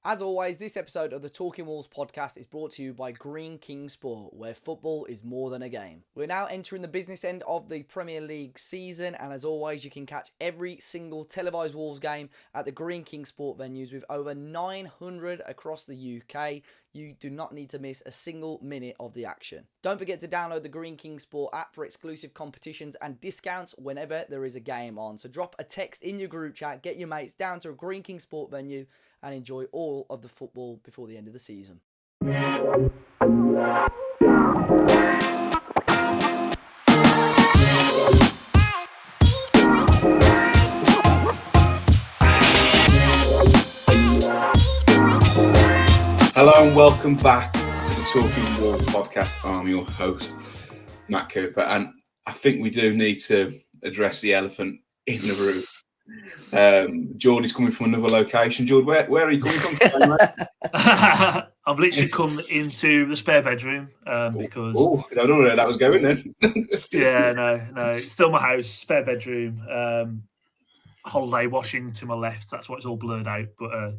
As always, this episode of the Talking Walls podcast is brought to you by Green King Sport, where football is more than a game. We're now entering the business end of the Premier League season, and as always, you can catch every single televised Wolves game at the Green King Sport venues with over 900 across the UK. You do not need to miss a single minute of the action. Don't forget to download the Green King Sport app for exclusive competitions and discounts whenever there is a game on. So drop a text in your group chat, get your mates down to a Green King Sport venue, and enjoy all of the football before the end of the season. Hello and welcome back to the Talking Walls podcast. I'm your host, Matt Cooper, and I think we do need to address the elephant in the room. Jord is coming from another location. Jord, where are you coming from today, I've literally come into the spare bedroom because... Oh, I don't know where that was going then. Yeah, no. It's still my house, spare bedroom. Holiday washing to my left. That's why it's all blurred out. But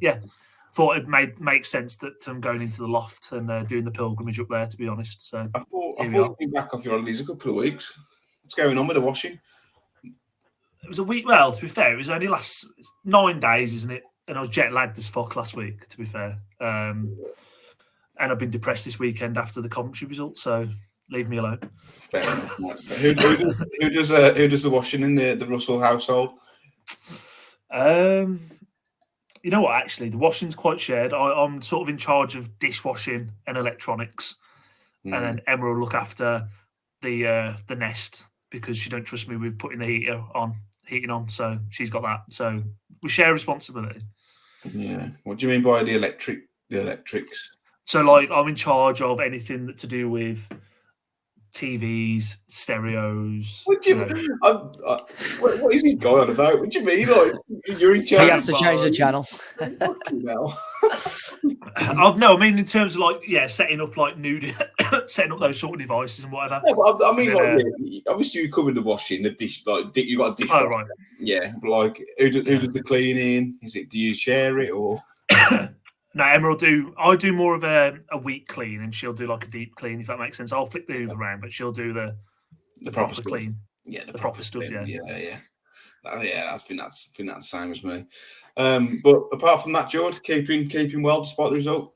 thought it make sense that I'm going into the loft and doing the pilgrimage up there, to be honest. So I thought you'd been back off your holidays a couple of weeks. What's going on with the washing? It was a week. Well, to be fair, it was only last 9 days, isn't it? And I was jet lagged as fuck last week, to be fair. And I've been depressed this weekend after the Coventry result, so leave me alone. Fair enough. Who does the washing in the Russell household? You know what? Actually, the washing's quite shared. I'm sort of in charge of dishwashing and electronics, and then Emma will look after the nest because she don't trust me with putting the heating on. So she's got that. So we share responsibility. Yeah. What do you mean by the electrics? So, like, I'm in charge of anything to do with TVs, stereos. What do you mean? What is he going on about? What do you mean? Like, you're in charge? So he has to change the channel. I mean, in terms of setting up setting up those sort of devices and whatever. Yeah, but I mean, obviously you covered the washing, the dish, you got a dish. Oh, right. Yeah, but who does the cleaning? Do you share it or? No, Emma will do. I do more of a weak clean, and she'll do like a deep clean, if that makes sense. I'll flick the Hoover around, but she'll do the proper clean. Yeah, the proper stuff. Clean. Yeah. I think that's the same as me. But apart from that, Jord, keeping well despite the result.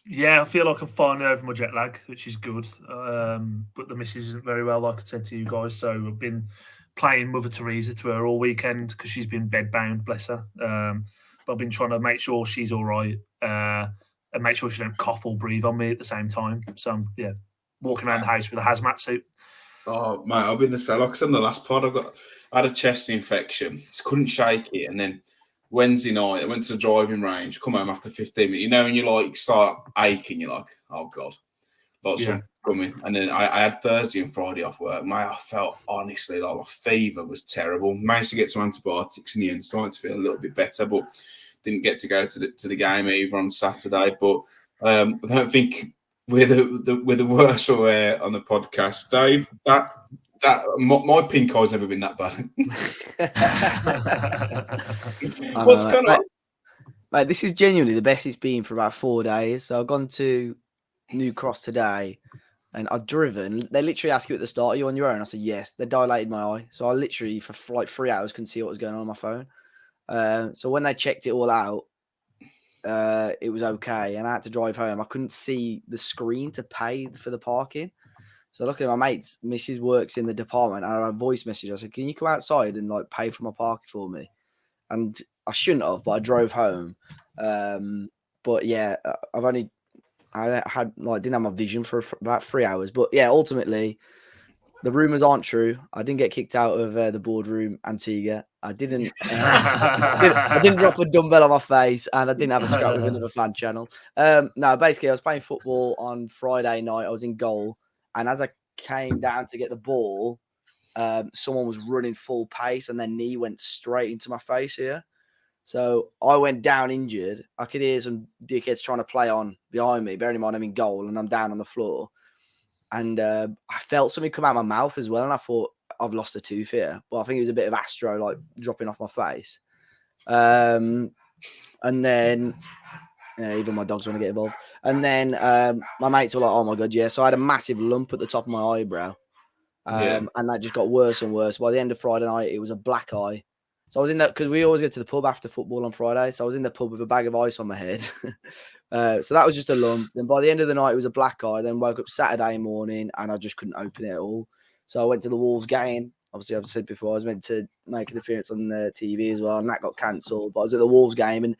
Yeah, I feel like I'm finally over my jet lag, which is good. But the missus isn't very well, like I said to you guys. So I've been playing Mother Teresa to her all weekend because she's been bedbound, bless her. But I've been trying to make sure she's all right and make sure she don't cough or breathe on me at the same time. So I'm walking around the house with a hazmat suit. Oh mate, I've been the same. Like I said in the last pod, I had a chest infection. Just couldn't shake it, and then Wednesday night I went to the driving range. Come home after 15 minutes. You know, when you start aching, you're like, oh god, something's coming. And then I had Thursday and Friday off work. Mate, I felt honestly like my fever was terrible. Managed to get some antibiotics in the end, starting to feel a little bit better, but didn't get to go to the game either on Saturday. But I don't think we're the worst aware on the podcast, Dave. That my pink eye's never been that bad. What's going on? Mate, this is genuinely the best it's been for about 4 days. So I've gone to New Cross today and I've driven. They literally ask you at the start, are you on your own? I said, yes. They dilated my eye. So I literally, for like 3 hours, couldn't see what was going on my phone. So when they checked it all out, it was okay. And I had to drive home. I couldn't see the screen to pay for the parking. So luckily my mate's missus works in the department, and I had a voice message. I said, can you come outside and pay for my parking for me? And I shouldn't have, but I drove home. But yeah, I didn't have my vision for about 3 hours. But yeah, ultimately the rumors aren't true. I didn't get kicked out of the boardroom Antigua. I didn't drop a dumbbell on my face, and I didn't have a scrap with another fan channel. No, basically I was playing football on Friday night. I was in goal. And as I came down to get the ball, someone was running full pace and their knee went straight into my face here. So I went down injured. I could hear some dickheads trying to play on behind me, bearing in mind I'm in goal and I'm down on the floor. And I felt something come out of my mouth as well. And I thought, I've lost a tooth here. But I think it was a bit of Astro, dropping off my face. And then Yeah, even my dogs want to get involved. And then my mates were like, "Oh my god, yeah!" So I had a massive lump at the top of my eyebrow, and that just got worse and worse. By the end of Friday night, it was a black eye. So I was in that because we always go to the pub after football on Friday. So I was in the pub with a bag of ice on my head. So that was just a lump. Then by the end of the night, it was a black eye. Then woke up Saturday morning and I just couldn't open it at all. So I went to the Wolves game. Obviously, I've said before, I was meant to make an appearance on the TV as well, and that got cancelled. But I was at the Wolves game, and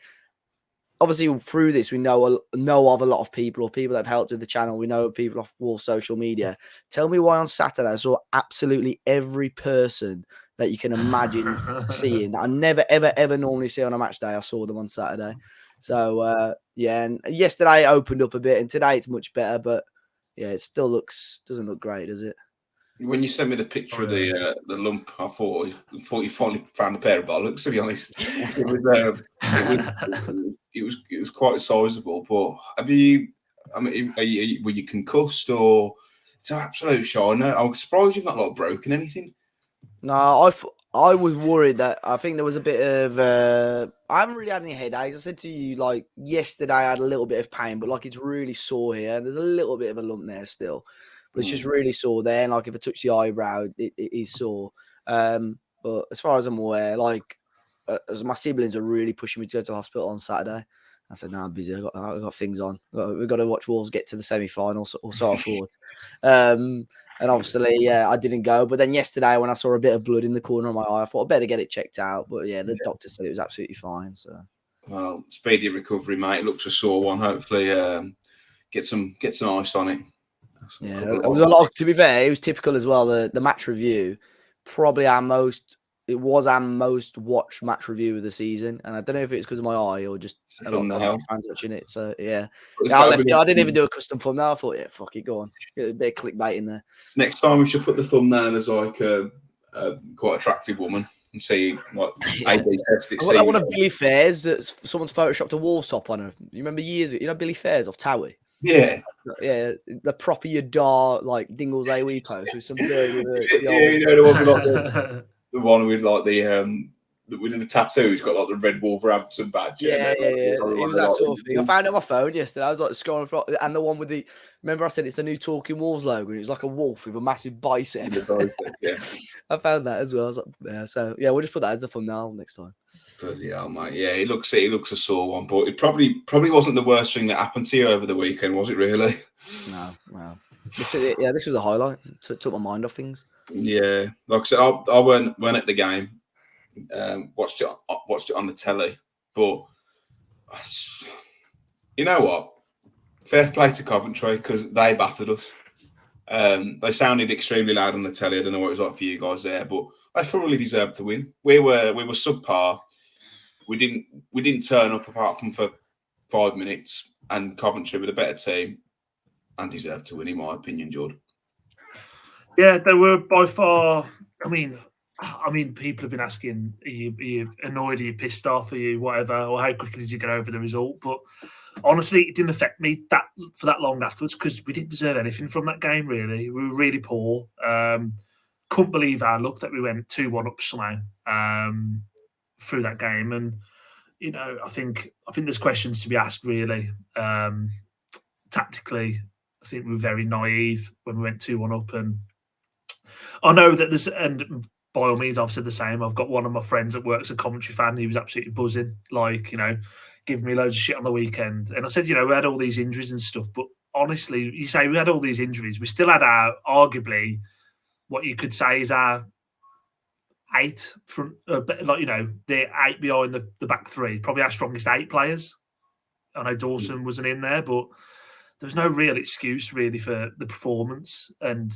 obviously through this, we know of a lot of people, or people that have helped with the channel. We know people off Wolves social media. Tell me why on Saturday I saw absolutely every person that you can imagine seeing that I never, ever, ever normally see on a match day. I saw them on Saturday. So, yeah, and yesterday it opened up a bit, and today it's much better, but yeah, it still doesn't look great, does it? When you sent me the picture of the lump, I thought you finally found a pair of bollocks. To be honest, it was quite sizable. But have you? I mean, were you concussed or? It's an absolute shiner. I'm surprised you've not like broken anything. No, I was worried that I think there was a bit of I haven't really had any headaches. I said to you like yesterday I had a little bit of pain, but like it's really sore here. There's a little bit of a lump there still, but it's just really sore there. And like if I touch the eyebrow, it is sore. But as far as I'm aware, like as my siblings are really pushing me to go to the hospital on Saturday. I said, "No, I'm busy. I've got things on. We've got to watch Wolves get to the semi-final, or so I thought." And obviously, yeah, I didn't go. But then yesterday, when I saw a bit of blood in the corner of my eye, I thought I better get it checked out. But yeah, the doctor said it was absolutely fine. So, well, speedy recovery, mate. It looks a sore one. Hopefully, get some ice on it. Yeah, it was a lot. To be fair, it was typical as well. The match review, probably our most watched match review of the season, and I don't know if it's because of my eye or just a lot of fans watching it. So yeah, I didn't even do a custom thumbnail. I thought, yeah, fuck it, go on, get a bit of clickbait in there. Next time we should put the thumbnail as like a quite attractive woman and see what A/B test it. I want a Billy Fairs that someone's photoshopped a Wolves top on her. You remember years ago? You know Billy Fairs off Towie? Yeah. Yeah, the proper Yadar like Dingles AWE post with some bird with a the one with like the tattoo. He's got like the red Wolverhampton badge. Yeah. It was that sort of thing. I found it on my phone yesterday. I was like scrolling through, and the one with the. Remember, I said it's the new Talking Wolves logo, and it was like a wolf with a massive bicep. Yeah, I found that as well. I was like, yeah, so yeah, we'll just put that as a thumbnail next time. Bloody hell, mate. Yeah, it looks a sore one, but it probably wasn't the worst thing that happened to you over the weekend, was it? Really? No. This was a highlight. Took my mind off things. Yeah, like I said, I weren't at the game. Watched it on the telly, but you know what? Fair play to Coventry because they battered us. They sounded extremely loud on the telly. I don't know what it was like for you guys there, but they thoroughly deserved to win. We were subpar. We didn't turn up apart from for 5 minutes, and Coventry with a better team and deserved to win, in my opinion, Jord. Yeah, they were by far. I mean, people have been asking, are you annoyed? Are you pissed off? Are you whatever? Or how quickly did you get over the result? But honestly, it didn't affect me for that long afterwards because we didn't deserve anything from that game, really. We were really poor. Couldn't believe our luck that we went 2-1 up somehow through that game. And, you know, I think there's questions to be asked, really. Tactically, I think we were very naive when we went 2-1 up. And I know that there's... and by all means, I've said the same. I've got one of my friends that works a Coventry fan. He was absolutely buzzing, like, you know, giving me loads of shit on the weekend. And I said, you know, we had all these injuries and stuff. But honestly, you say we had all these injuries. We still had arguably, what you could say is our 8 from, like, you know, the 8 behind the back 3. Probably our strongest 8 players. I know Dawson wasn't in there, but there was no real excuse, really, for the performance. And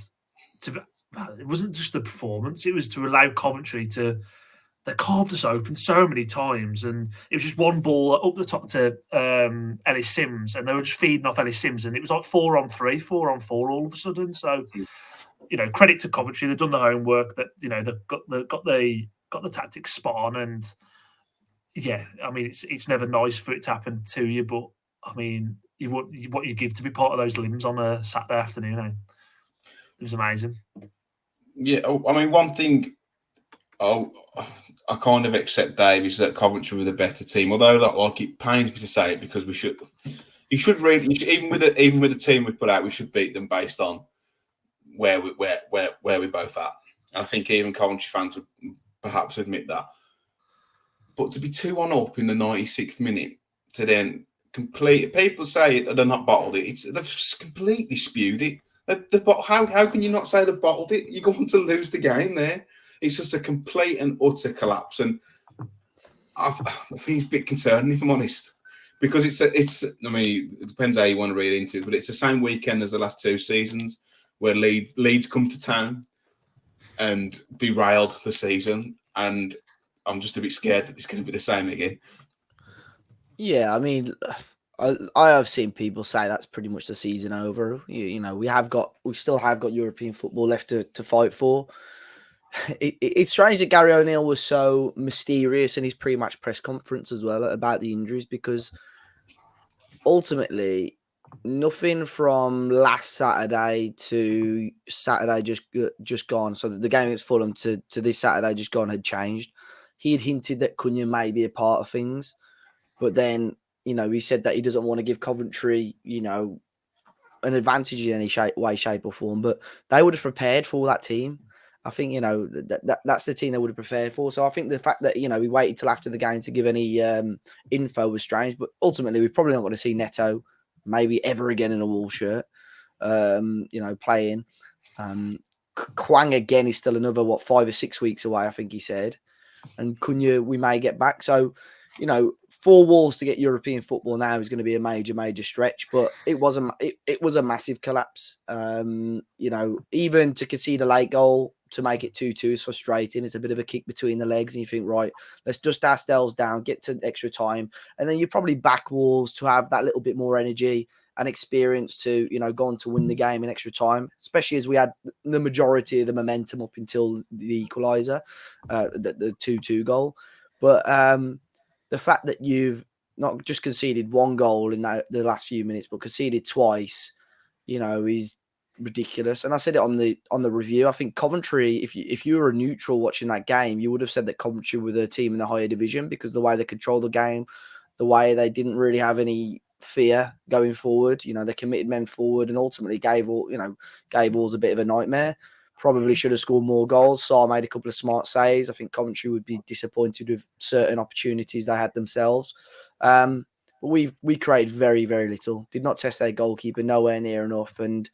it wasn't just the performance, it was to allow Coventry to... They carved us open so many times, and it was just one ball up the top to Ellis Sims, and they were just feeding off Ellis Sims, and it was like 4-on-3, 4-on-4 all of a sudden. So, you know, credit to Coventry, they've done the homework. That, you know, they've got the tactics spot on, and yeah, I mean, it's never nice for it to happen to you, but I mean, what you give to be part of those limbs on a Saturday afternoon, it was amazing. Yeah, I mean, one thing I kind of accept Davies that Coventry were the better team. Although, like it pains me to say it because even with the team we put out, we should beat them based on where we're both at. And I think even Coventry fans would perhaps admit that. But to be 2-1 up in the 96th minute to then people say they're not bottled it. They've just completely spewed it. How can you not say they've bottled it? You're going to lose the game there. It's just a complete and utter collapse, and I think it's a bit concerning, if I'm honest, because it's. I mean, it depends how you want to read into it, but it's the same weekend as the last 2 seasons where Leeds come to town and derailed the season, and I'm just a bit scared that it's going to be the same again. Yeah, I mean, I have seen people say that's pretty much the season over. You know, we still have got European football left to fight for. It's strange that Gary O'Neill was so mysterious in his pre-match press conference as well about the injuries, because ultimately nothing from last Saturday to Saturday just gone. So the game against Fulham to this Saturday just gone had changed. He had hinted that Cunha may be a part of things, but then, you know, he said that he doesn't want to give Coventry, you know, an advantage in any way, shape or form, but they would have prepared for that team. I think, you know, that's the team they would have prepared for. So I think the fact that, you know, we waited till after the game to give any info was strange, but ultimately we're probably not going to see Neto maybe ever again in a Wolves shirt, you know, playing. Kwang again is still another, 5 or 6 weeks away, I think he said. And Cunha, we may get back. So, you know, 4 Wolves to get European football now is going to be a major stretch, but it was a massive collapse. You know, even to concede a late goal to make it 2-2 is frustrating. It's a bit of a kick between the legs, and you think, right, let's dust ourselves down, get to extra time, and then you probably back Wolves to have that little bit more energy and experience to, you know, go on to win the game in extra time, especially as we had the majority of the momentum up until the equaliser, the 2-2 goal. But the fact that you've not just conceded 1 goal in the last few minutes, but conceded twice, you know, is ridiculous. And I said it on the review. I think Coventry, if you were a neutral watching that game, you would have said that Coventry were the team in the higher division, because the way they controlled the game, the way they didn't really have any fear going forward. You know, they committed men forward and ultimately gave Wolves a bit of a nightmare. Probably should have scored more goals. Sarr made a couple of smart saves. I think Coventry would be disappointed with certain opportunities they had themselves. But we created very, very little. Did not test their goalkeeper, nowhere near enough. And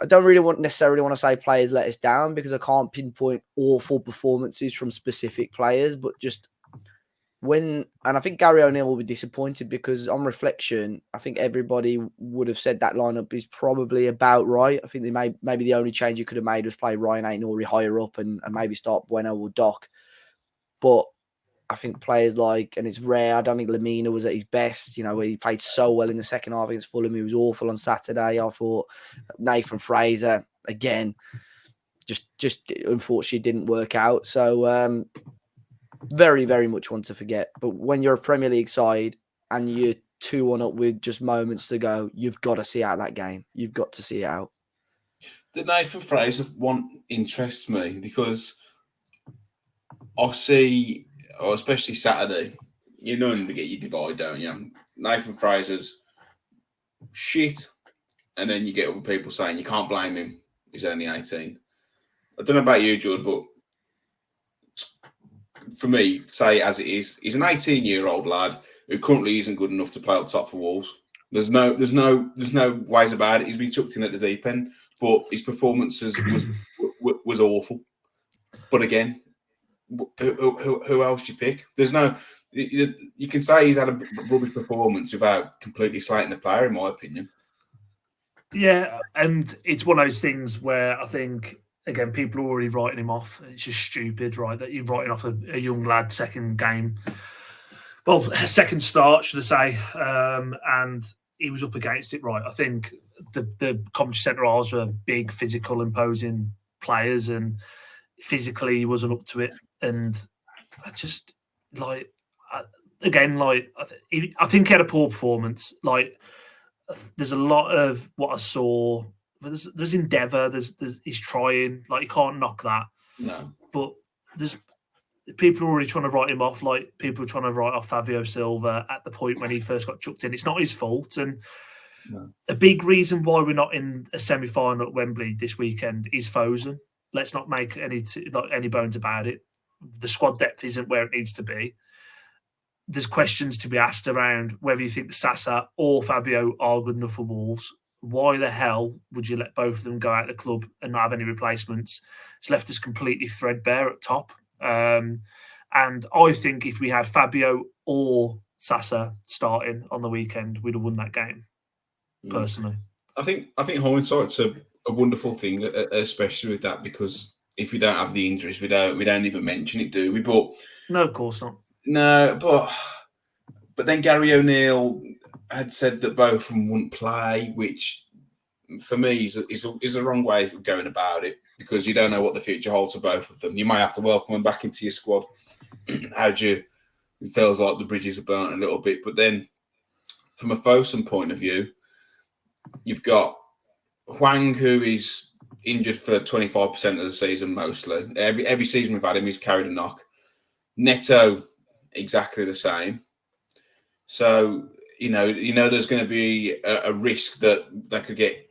I don't really necessarily want to say players let us down, because I can't pinpoint awful performances from specific players, but just and I think Gary O'Neill will be disappointed, because on reflection, I think everybody would have said that lineup is probably about right. I think maybe the only change you could have made was play Ryan Aït-Nouri higher up and maybe start Bueno or Doc. But I think players like, and it's rare, I don't think Lamina was at his best. You know, he played so well in the second half against Fulham. He was awful on Saturday. I thought Nathan Fraser, again, just unfortunately didn't work out. So very, very much one to forget. But when you're a Premier League side and you're 2-1 up with just moments to go, you've got to see out that game. You've got to see it out. The Nathan Fraser one interests me, because I see, especially Saturday, you know, to get your divide, don't you? Nathan Fraser's shit, and then you get other people saying you can't blame him. He's only 18. I don't know about you, Jord, but for me, say it as it is, he's an 18-year-old lad who currently isn't good enough to play up top for Wolves. There's no ways about it. He's been chucked in at the deep end, but his performances was awful. But again, who else do you pick? There's no. You can say he's had a rubbish performance without completely slating the player, in my opinion. Yeah, and it's one of those things where I think, again, people are already writing him off. It's just stupid, right? That you're writing off a young lad second game. Well, second start, should I say. And he was up against it, right? I think the Coventry centre halves were big, physical, imposing players, and physically he wasn't up to it. And I just, I think he had a poor performance. Like, there's a lot of what I saw. There's endeavour. He's trying. Like, you can't knock that. No. but there's people are already trying to write him off, like people are trying to write off Fabio Silva at the point when he first got chucked in. It's not his fault. And a big reason why we're not in a semi-final at Wembley this weekend is Fosun. Let's not make any bones about it. The squad depth isn't where it needs to be. There's questions to be asked around whether you think Sasa or Fabio are good enough for Wolves. Why the hell would you let both of them go out of the club and not have any replacements? It's left us completely threadbare at top. And I think if we had Fabio or Sasa starting on the weekend, we'd have won that game. Personally, I think hindsight's a wonderful thing, especially with that, because if we don't have the injuries, we don't even mention it, do we? But no, of course not. No, but then Gary O'Neill had said that both of them wouldn't play, which for me is a wrong way of going about it, because you don't know what the future holds for both of them. You might have to welcome them back into your squad. It feels like the bridges are burnt a little bit. But then from a Fosun point of view, you've got Hwang, who is injured for 25% of the season mostly. Every season we've had him, he's carried a knock. Neto, exactly the same. So, there's going to be a risk that they could get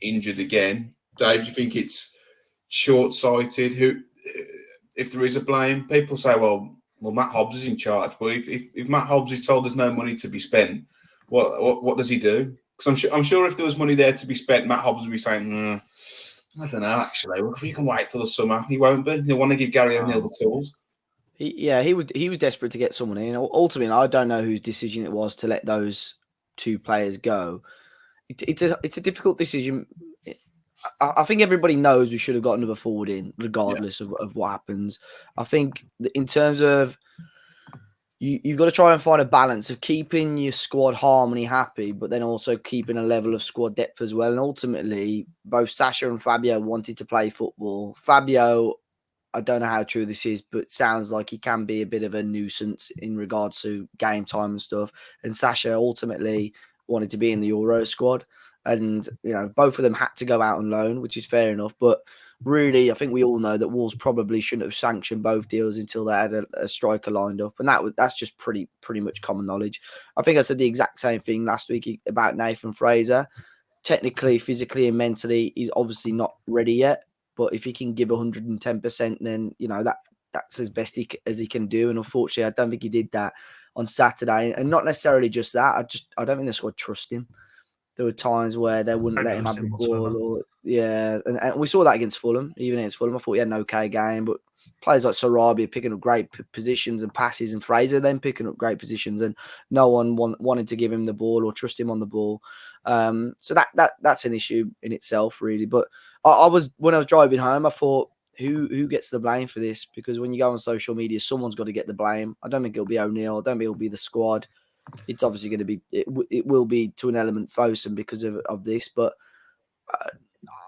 injured again. Dave, do you think it's short-sighted? If there is a blame, people say, well, Matt Hobbs is in charge. But if Matt Hobbs is told there's no money to be spent, what does he do? Because I'm sure if there was money there to be spent, Matt Hobbs would be saying, I don't know, actually. Well, if you can wait till the summer, he won't be. He'll want to give Gary O'Neill the tools. He was desperate to get someone in. Ultimately, I don't know whose decision it was to let those two players go. It's a difficult decision. I think everybody knows we should have got another forward in, regardless of what happens. I think in terms of you've got to try and find a balance of keeping your squad harmony happy, but then also keeping a level of squad depth as well. And ultimately, both Sasha and Fabio wanted to play football. Fabio, I don't know how true this is, but sounds like he can be a bit of a nuisance in regards to game time and stuff. And Sasha ultimately wanted to be in the Euro squad. And, both of them had to go out on loan, which is fair enough. But really, I think we all know that Wolves probably shouldn't have sanctioned both deals until they had a striker lined up. And that's just pretty much common knowledge. I think I said the exact same thing last week about Nathan Fraser. Technically, physically and mentally, he's obviously not ready yet. But if he can give 110%, then, that's as best as he can do. And unfortunately, I don't think he did that on Saturday. And not necessarily just that. I don't think the squad trust him. There were times where they wouldn't let him have the ball. And we saw that against Fulham. Even against Fulham, I thought he had an okay game. But players like Sarabi are picking up great positions and passes, and Fraser then picking up great positions, and no one wanted to give him the ball or trust him on the ball. So that's an issue in itself, really. But when I was driving home, I thought, who gets the blame for this? Because when you go on social media, someone's got to get the blame. I don't think it'll be O'Neill. I don't think it'll be the squad. It's obviously going to be. It will be to an element Fosun because of this, but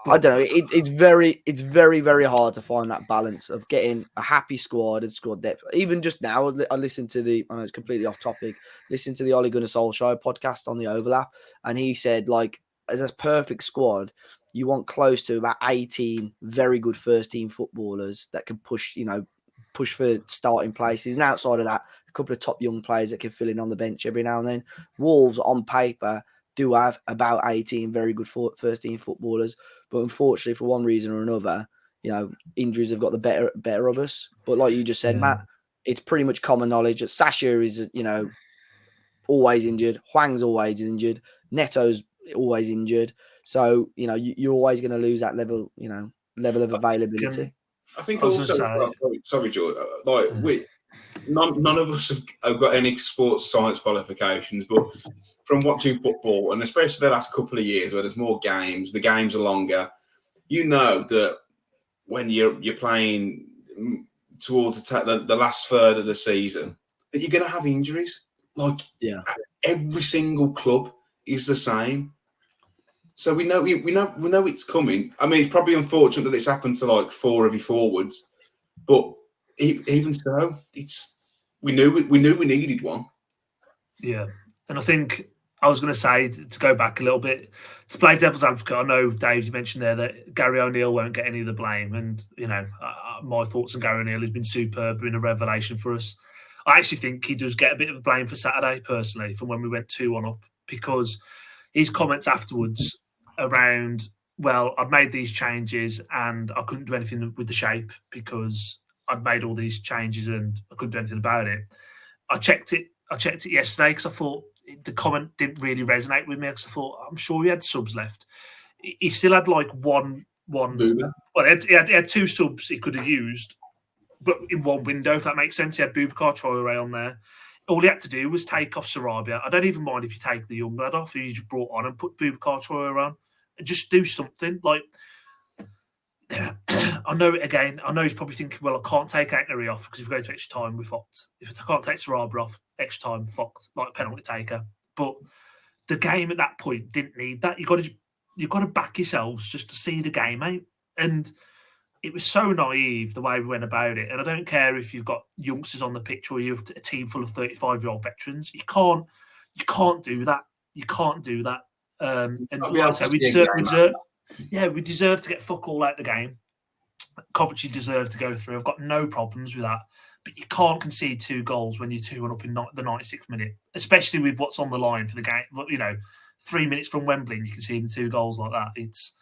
I don't know. It's very very hard to find that balance of getting a happy squad and squad depth. Even just now, I listened to I know it's completely off topic. Listen to the Ole Gunnar Solskjaer podcast on the Overlap, and he said, like, as a perfect squad, you want close to about 18 very good first team footballers that can push for starting places. And outside of that, a couple of top young players that can fill in on the bench every now and then. Wolves, on paper, do have about 18 very good first team footballers. But unfortunately, for one reason or another, injuries have got the better of us. But like you just said, Matt, it's pretty much common knowledge that Sasha is, always injured. Hwang's always injured. Neto's always injured. So, you're always going to lose that level of availability. I think also, sorry, Jord, none of us have got any sports science qualifications, but from watching football, and especially the last couple of years where there's more games, the games are longer, that when you're playing towards the last third of the season, that you're going to have injuries. Every single club is the same. So we know it's coming. I mean, it's probably unfortunate that it's happened to like four of your forwards, but even so, we knew we needed one. Yeah, and I think I was going to say, to go back a little bit, to play devil's advocate, I know, Dave, you mentioned there that Gary O'Neill won't get any of the blame. And, my thoughts on Gary O'Neill has been superb, been a revelation for us. I actually think he does get a bit of blame for Saturday, personally, from when we went 2-1 up, because his comments afterwards around, well, I'd made these changes and I couldn't do anything with the shape because I'd made all these changes and I couldn't do anything about it. I checked it yesterday because I thought the comment didn't really resonate with me because I thought, I'm sure he had subs left. He still had like one. Boomer. Well, he had 2 subs he could have used, but in one window, if that makes sense. He had Boubacar Traoré on there. All he had to do was take off Sarabia. I don't even mind if you take the young lad off who you just brought on and put Boubacar Traoré on and just do something. Like, I know he's probably thinking, well, I can't take Ankary off because if we go to extra time, we're fucked. If I can't take Sarabia off extra time, fucked, like a penalty taker. But the game at that point didn't need that. You've got to back yourselves just to see the game out. And it was so naive the way we went about it. And I don't care if you've got youngsters on the pitch or you have a team full of 35-year-old veterans. You can't do that. You can't do that. And like I say, we deserve to get fuck all out the game. Coventry deserve to go through. I've got no problems with that. But you can't concede 2 goals when you're 2-1 up in the 96th minute, especially with what's on the line for the game. 3 minutes from Wembley, and you can see 2 goals like that. It's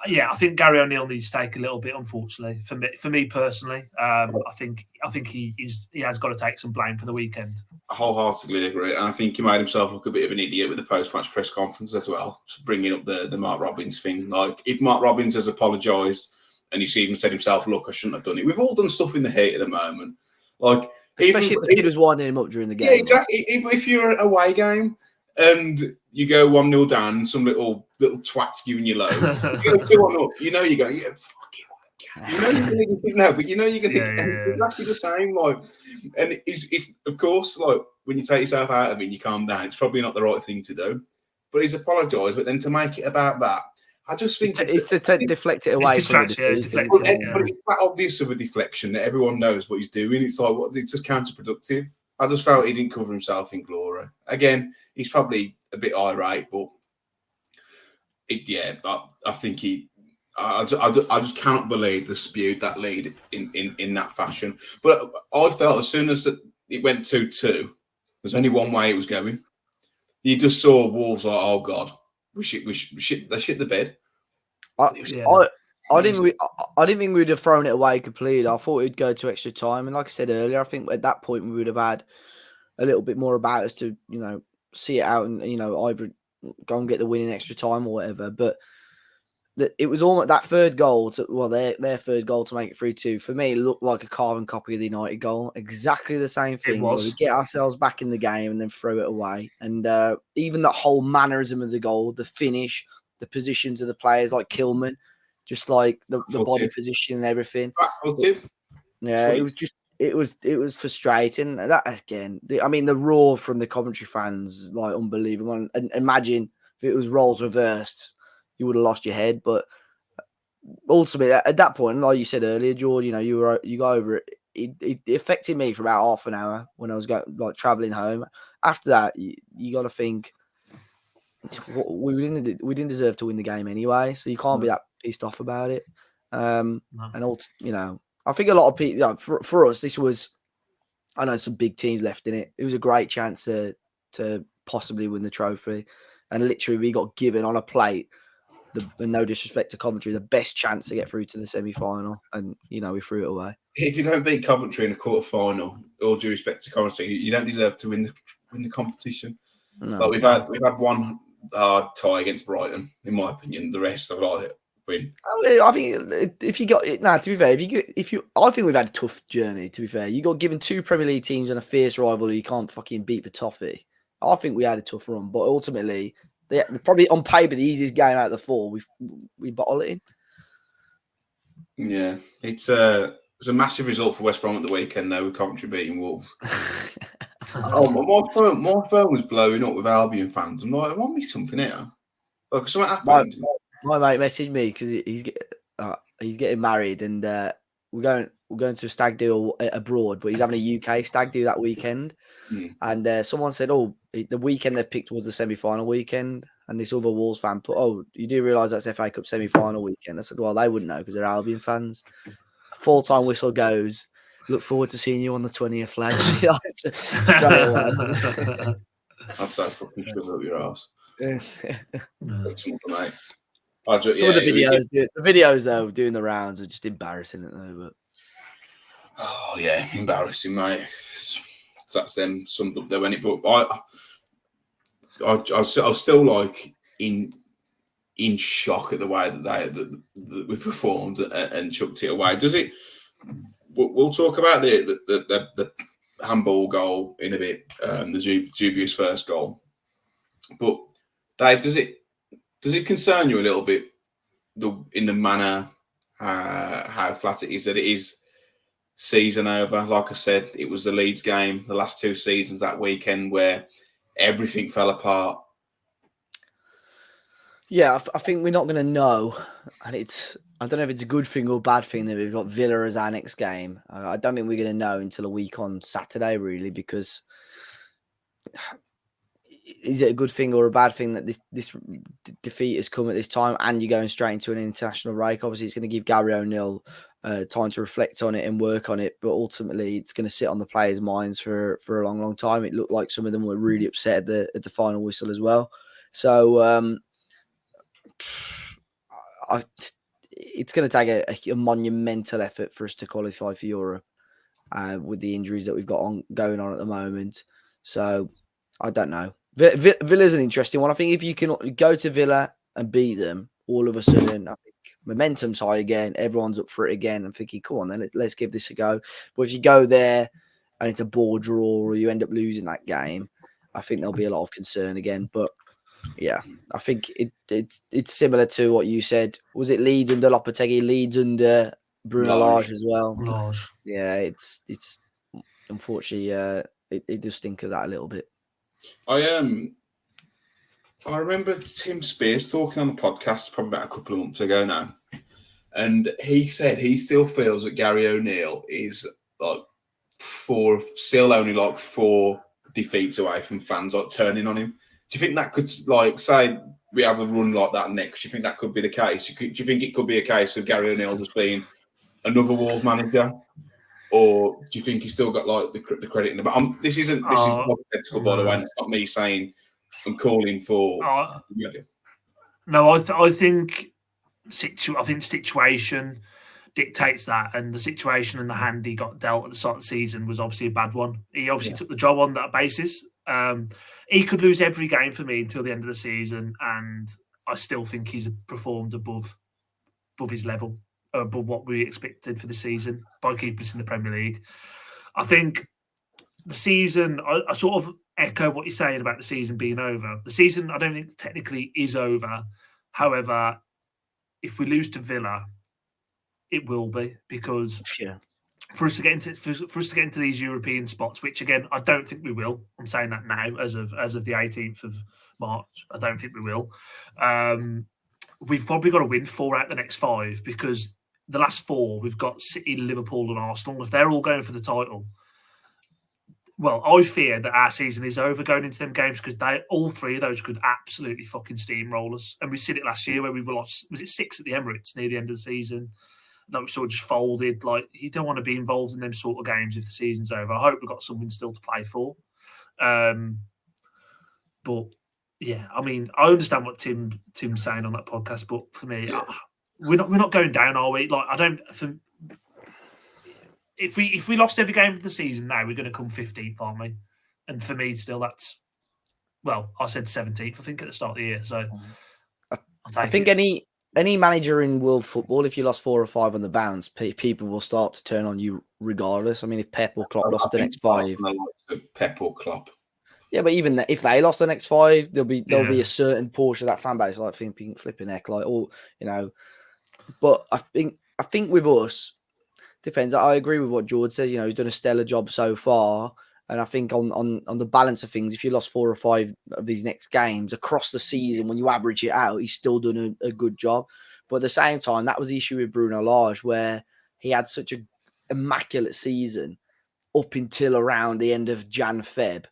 I think Gary O'Neill needs to take a little bit, unfortunately. For me personally, I think he has got to take some blame for the weekend. I wholeheartedly agree, and I think he made himself look a bit of an idiot with the post-match press conference as well, bringing up the Mark Robins thing. Like, if Mark Robins has apologised and he's even said himself, "Look, I shouldn't have done it." We've all done stuff in the heat at the moment, like especially if the kid was winding him up during the game. Yeah, exactly. If you're at an away game and you go 1-0 down, some little twats giving you loads. You go 2-1 up, you're going, yeah, fuck it. You're going to no, but you're going to it's exactly the same. Like, and it's of course, like, when you take yourself out of it and you calm down, it's probably not the right thing to do. But he's apologised, but then to make it about that, I just think it's to deflect it away from the but it's that obvious of a deflection that everyone knows what he's doing. It's like, it's just counterproductive. I just felt he didn't cover himself in glory. Again, he's probably a bit irate, but I think I just cannot believe they spewed that lead in that fashion. But I felt as soon as it went 2-2, there's only one way it was going. You just saw Wolves like, oh God, they shit the bed. I didn't think we'd have thrown it away completely. I thought it'd go to extra time, and like I said earlier, I think at that point we would have had a little bit more about us to, see it out and either go and get the win in extra time or whatever. But it was almost that third goal their third goal to make it 3-2. For me, it looked like a carbon copy of the United goal. Exactly the same thing. Where we get ourselves back in the game and then throw it away. And even that whole mannerism of the goal, the finish, the positions of the players like Kilman, just like the body position and everything. Yeah, it was frustrating. That again, the roar from the Coventry fans, like, unbelievable. And imagine if it was roles reversed, you would have lost your head. But ultimately, at that point, like you said earlier, Jord, you go over it. It affected me for about half an hour when I was traveling home. After that, you got to think we didn't deserve to win the game anyway, so you can't be that pissed off about it. And also, I think a lot of people, for us, this was, I know some big teams left in it. It was a great chance to possibly win the trophy, and literally we got given on a plate. No disrespect to Coventry, the best chance to get through to the semi-final, and we threw it away. If you don't beat Coventry in a quarter-final, all due respect to Coventry, you don't deserve to win the competition. No, but we've had one tie against Brighton, in my opinion. The rest of it win. I think if you got it now, to be fair, I think we've had a tough journey. To be fair, you got given 2 Premier League teams and a fierce rival who you can't fucking beat the toffee. I think we had a tough run, but ultimately, they're probably on paper the easiest game out of the 4. We bottle it in. Yeah, it's a massive result for West Brom at the weekend, though, with Coventry beating Wolves. My phone was blowing up with Albion fans. I'm like, I want me something here. Like, something happened. My mate messaged me because he's getting married, and we're going to a stag do abroad, but he's having a UK stag do that weekend. And someone said, "Oh, the weekend they've picked was the semi-final weekend, and this other Wolves fan put, "Oh, you do realise that's FA Cup semi-final weekend?" I said, "Well, they wouldn't know because they're Albion fans." Full-time whistle goes. Look forward to seeing you on the 20th, lads. Straight away. I'd say fucking shove up your ass. Yeah. Take some other mate. Some of the videos though doing the rounds are just embarrassing, though. But oh yeah, embarrassing, mate. So that's them summed up there, when it. But I was still like in shock at the way that we performed and chucked it away. Does it? We'll talk about the handball goal in a bit, the dubious first goal. But Dave, does it concern you a little bit in the manner how flat it is that it is season over? Like I said, it was the Leeds game, the last 2 seasons, that weekend where everything fell apart. Yeah, I think we're not going to know, and I don't know if it's a good thing or bad thing that we've got Villa as our next game. I don't think we're going to know until a week on Saturday, really, because is it a good thing or a bad thing that this defeat has come at this time and you're going straight into an international break? Obviously, it's going to give Gary O'Neill time to reflect on it and work on it, but ultimately it's going to sit on the players' minds for a long, long time. It looked like some of them were really upset at the final whistle as well. So it's going to take a monumental effort for us to qualify for Europe with the injuries that we've got going on at the moment. So I don't know. Villa's an interesting one. I think if you can go to Villa and beat them, all of a sudden, I think momentum's high again. Everyone's up for it again. I'm thinking, come on, then let's give this a go. But if you go there and it's a ball draw or you end up losing that game, I think there'll be a lot of concern again. But yeah, I think it's similar to what you said. Was it Leeds under Lopetegui, Leeds under Bruno Lage as well? Lage. Yeah, it's unfortunately it does stink of that a little bit. I remember Tim Spears talking on the podcast probably about a couple of months ago now, and he said he still feels that Gary O'Neill is like still only like 4 defeats away from fans like turning on him. Do you think that could, like, say we have a run like that next? Do you think that could be the case? Do you think it could be a case of Gary O'Neill just being another Wolves manager, or do you think he's still got like the credit in the back? This is hypothetical, by the way. And it's not me saying I'm calling for. No, I think situation dictates that, and the situation and the hand he got dealt at the start of the season was obviously a bad one. He obviously took the job on that basis. He could lose every game for me until the end of the season, and I still think he's performed above his level, above what we expected for the season by keeping us in the Premier League. I think the season, I sort of echo what you're saying about the season being over. The season, I don't think technically is over. However, if we lose to Villa, it will be, because for us to get into these European spots, which again I don't think we will. I'm saying that now, as of the 18th of March, I don't think we will. We've probably got to win 4 out of the next 5, because the last 4 we've got City, Liverpool, and Arsenal. If they're all going for the title, well, I fear that our season is over going into them games, because all 3 of those could absolutely fucking steamroll us. And we seen it last year where we were lost. Was it 6 at the Emirates near the end of the season? That we sort of just folded. Like, you don't want to be involved in them sort of games if the season's over. I hope we've got something still to play for. But yeah, I mean, I understand what Tim's saying on that podcast, but for me, we're not going down, are we? Like, I don't. If we lost every game of the season now, we're going to come 15th, aren't we? And for me, still, that's, well, I said 17th, I think, at the start of the year. So I think any manager in world football, if you lost 4 or 5 on the bounce, people will start to turn on you regardless. I mean, if Pep or Klopp lost the next 5, Pep or Klopp. Yeah, but even if they lost the next 5, there'll be a certain portion of that fan base like thinking flipping heck, like, oh, you know. But I think with us, depends. I agree with what Jord says. You know, he's done a stellar job so far, and I think on the balance of things, if you lost 4 or 5 of these next games across the season, when you average it out, he's still done a good job. But at the same time, that was the issue with Bruno Lage, where he had such an immaculate season up until around the end of Jan, Feb.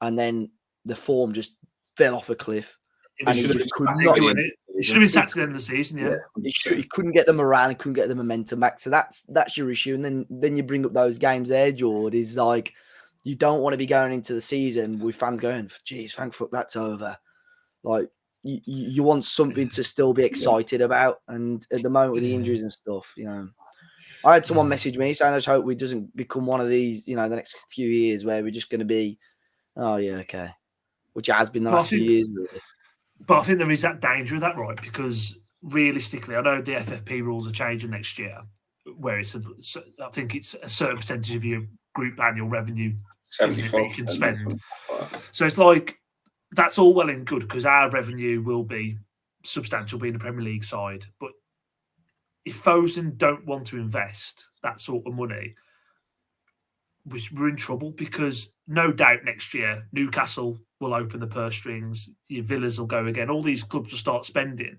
And then the form just fell off a cliff. It And was he should just have could been not. sacked it. It should have been sacked at the end of the season. Yeah. He couldn't get the morale, and couldn't get the momentum back. So that's your issue. And then you bring up those games there, Jord, is like you don't want to be going into the season with fans going, "Geez, thank fuck that's over." Like you want something to still be excited about. And at the moment with the injuries and stuff, I had someone message me saying, "I just hope we doesn't become one of these, the next few years where we're just going to be, oh yeah, okay," which has been the last few years, really. But I think there is that danger of that, right? Because realistically, I know the FFP rules are changing next year, where I think it's a certain percentage of your group annual revenue, isn't it, that you can spend. So it's like, that's all well and good because our revenue will be substantial being the Premier League side. But if Fosun don't want to invest that sort of money, we're in trouble because no doubt next year Newcastle will open the purse strings, your Villas will go again, all these clubs will start spending,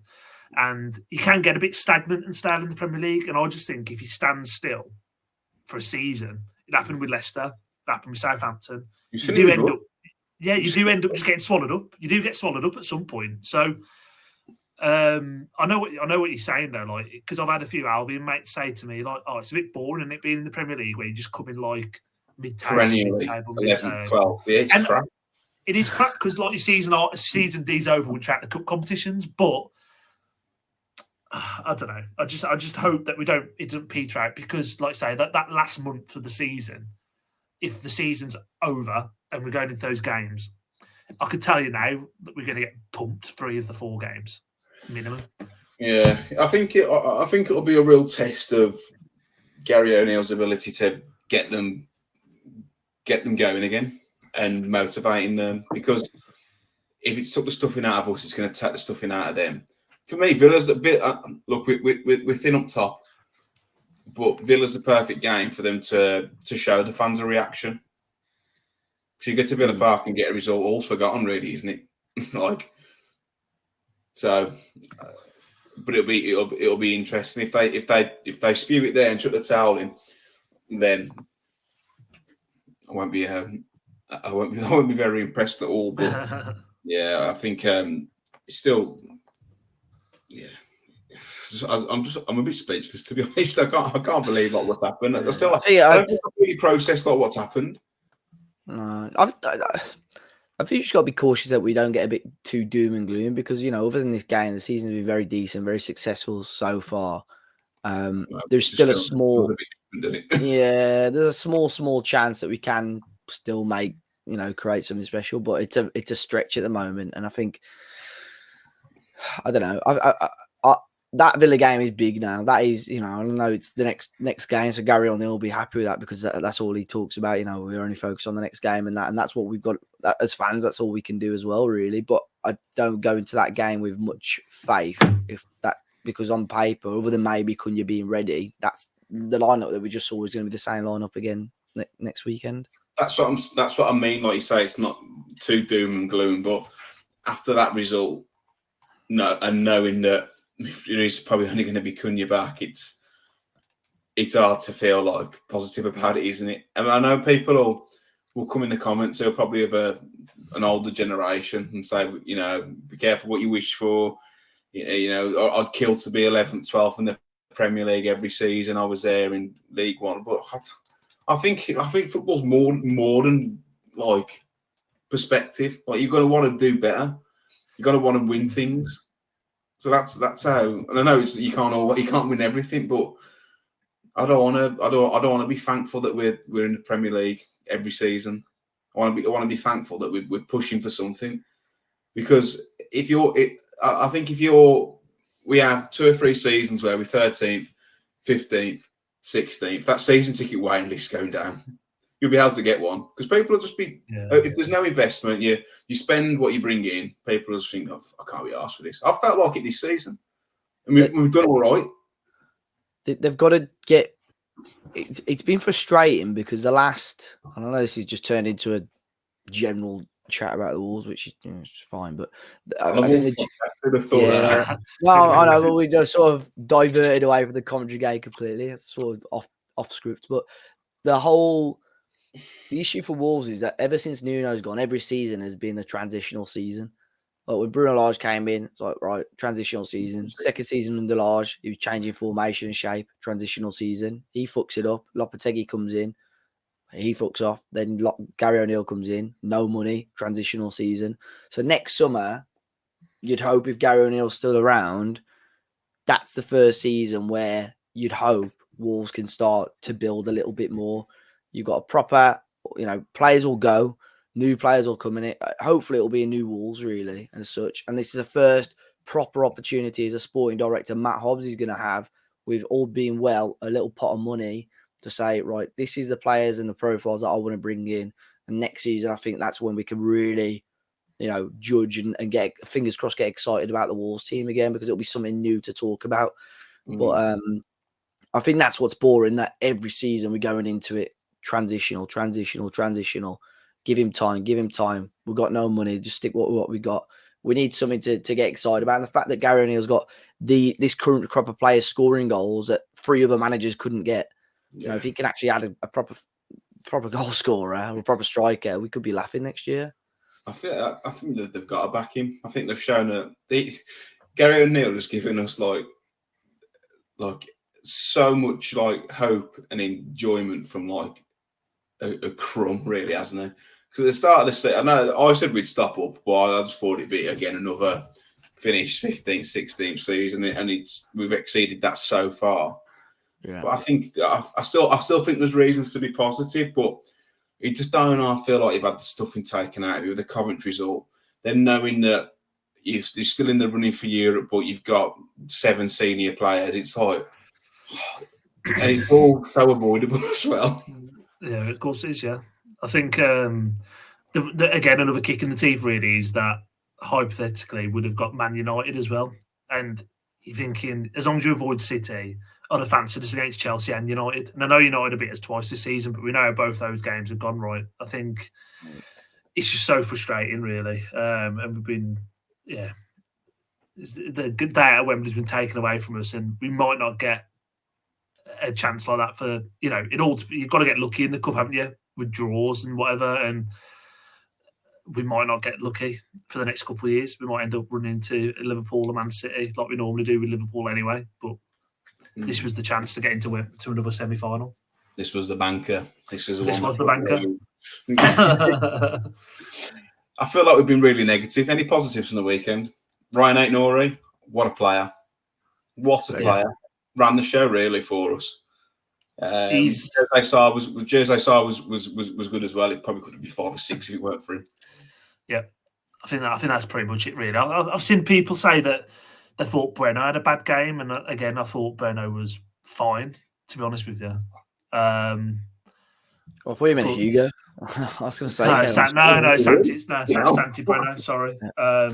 and you can get a bit stagnant and stale in the Premier League. And I just think if you stand still for a season, it happened with Leicester, it happened with Southampton, you do end up just getting swallowed up. You do get swallowed up at some point. So I know what you're saying though, like, because I've had a few Albion mates say to me, like, "Oh, it's a bit boring, isn't it, being in the Premier League where you just come in like mid-table. 11, 12. Yeah, it's crap. It is crap because like your season D's over with track the cup competitions, but I don't know. I just hope that it doesn't peter out because, like I say, that last month of the season, if the season's over and we're going into those games, I could tell you now that we're going to get pumped 3 of the 4 games minimum. Yeah, I think it'll be a real test of Gary O'Neill's ability to get them going again and motivating them, because if it's took the stuffing out of us, it's going to take the stuffing out of them. For me, Villa's a bit. Look, we're thin up top, but Villa's the perfect game for them to show the fans a reaction. So you get to Villa Park and get a result, all's forgotten, really, isn't it? Like, so, but it'll be interesting if they spew it there and shut the towel in, then I won't be very impressed at all. But yeah, I think still, yeah. I'm a bit speechless, to be honest. I can't believe like what's happened. I don't completely process like what's happened. No, I think you just got to be cautious that we don't get a bit too doom and gloom because other than this game, the season's been very decent, very successful so far. There's still a small, there's a small chance that we can still make create something special, but it's a stretch at the moment, and I think I don't know. That Villa game is big now. That is, I don't know. It's the next game, so Gary O'Neill will be happy with that because that's all he talks about. We're only focused on the next game, and that's what we've got as fans. That's all we can do as well, really. But I don't go into that game with much faith, because on paper, other than maybe Cunha being ready, that's the lineup that we just saw is going to be the same lineup again next weekend. That's what I mean. Like you say, it's not too doom and gloom, but after that result, and knowing that it is probably only going to be Cunha back, it's hard to feel like positive about it, isn't it? And I know people will come in the comments who are probably of an older generation and say, be careful what you wish for. I'd kill to be 11th, 12th in the Premier League every season. I was there in League One, but I think football's more than like perspective. Like, you've got to want to do better. You've got to want to win things. So that's how. And I know you can't win everything, but I don't want to be thankful that we're in the Premier League every season. I want to be thankful that we're pushing for something, because I think we have 2 or 3 seasons where we're 13th, 15th, 16th. That season ticket waiting list going down. You'll be able to get one because people will just be. Yeah. If there's no investment, you spend what you bring in. People will just think, "Oh, I can't be asked for this." I felt like it this season, and we've done all right. They've got to get. It's been frustrating because I know this has just turned into a general chat about the Wolves, which is fine, but I think no, I know, but we just sort of diverted away from the Coventry game completely. It's sort of off script, but the whole The issue for Wolves is that ever since Nuno's gone, every season has been a transitional season. Like when Bruno Lage came in, it's like, right, transitional season. Second season under Lage, he was changing formation and shape, transitional season. He fucks it up. Lopetegui comes in, he fucks off. Then Gary O'Neill comes in, no money, transitional season. So next summer, you'd hope if Gary O'Neill's still around, that's the first season where you'd hope Wolves can start to build a little bit more. You've got a proper, players will go, new players will come in it. Hopefully it'll be a new Wolves really and such. And this is the first proper opportunity as a sporting director Matt Hobbs is going to have, with all being well, a little pot of money to say, right, this is the players and the profiles that I want to bring in. And next season, I think that's when we can really, judge and get, fingers crossed, get excited about the Wolves team again, because it'll be something new to talk about. But I think that's what's boring, that every season we're going into it transitional. Give him time. We've got no money. Just stick what we got. We need something to get excited about. And the fact that Gary O'Neill's got this current crop of players scoring goals that 3 other managers couldn't get. Yeah. If he can actually add a proper goal scorer or a proper striker, we could be laughing next year. I think that they've got to back him. I think they've shown that Gary O'Neill has given us like so much like hope and enjoyment from like a crumb, really, hasn't he? Because at the start of the season, I know I said we'd stop up, but I just thought it'd be again another finish 15th, 16th season, and we've exceeded that so far. Yeah. But I think I still think there's reasons to be positive, but you just don't. I feel like you've had the stuffing taken out of you with the Coventry result. Then knowing that you're still in the running for Europe, but you've got 7 senior players, it's like, and it's all so avoidable as well. Yeah, of course it is. Yeah, I think again another kick in the teeth really is that hypothetically would have got Man United as well, and you're thinking as long as you avoid City, I'd have fancied us against Chelsea and United. And I know United have beat us twice this season, but we know both those games have gone right. I think it's just so frustrating, really. And we've been, the good day at Wembley's been taken away from us, and we might not get a chance like that for, you've got to get lucky in the cup, haven't you, with draws and whatever. And we might not get lucky for the next couple of years. We might end up running into Liverpool and Man City like we normally do with Liverpool anyway. But this was the chance to get into another semi-final. This was the banker. This was the banker. I feel like we've been really negative. Any positives from the weekend? Ryan Aït-Nouri, what a player. What a player. Ran the show really for us. Jose Sarr was good as well. It probably could have been 5 or 6 if it weren't for him. Yeah, I think that's pretty much it really. I've seen people say that they thought Bueno had a bad game, and again, I thought Bueno was fine, to be honest with you. I thought you meant Hugo. I was going to say Santi Bueno. Sorry, I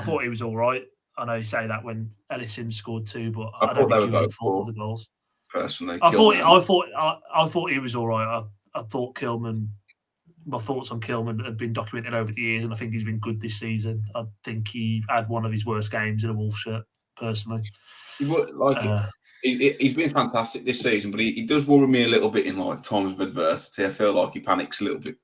thought he was all right. I know you say that when Ellison scored 2, but I don't think he was at fault for the goals. Personally, I thought he was all right. I thought Kilman. My thoughts on Kilman have been documented over the years, and I think he's been good this season. I think he had one of his worst games in a Wolves shirt, personally. He's been fantastic this season, but he does worry me a little bit in like times of adversity. I feel like he panics a little bit.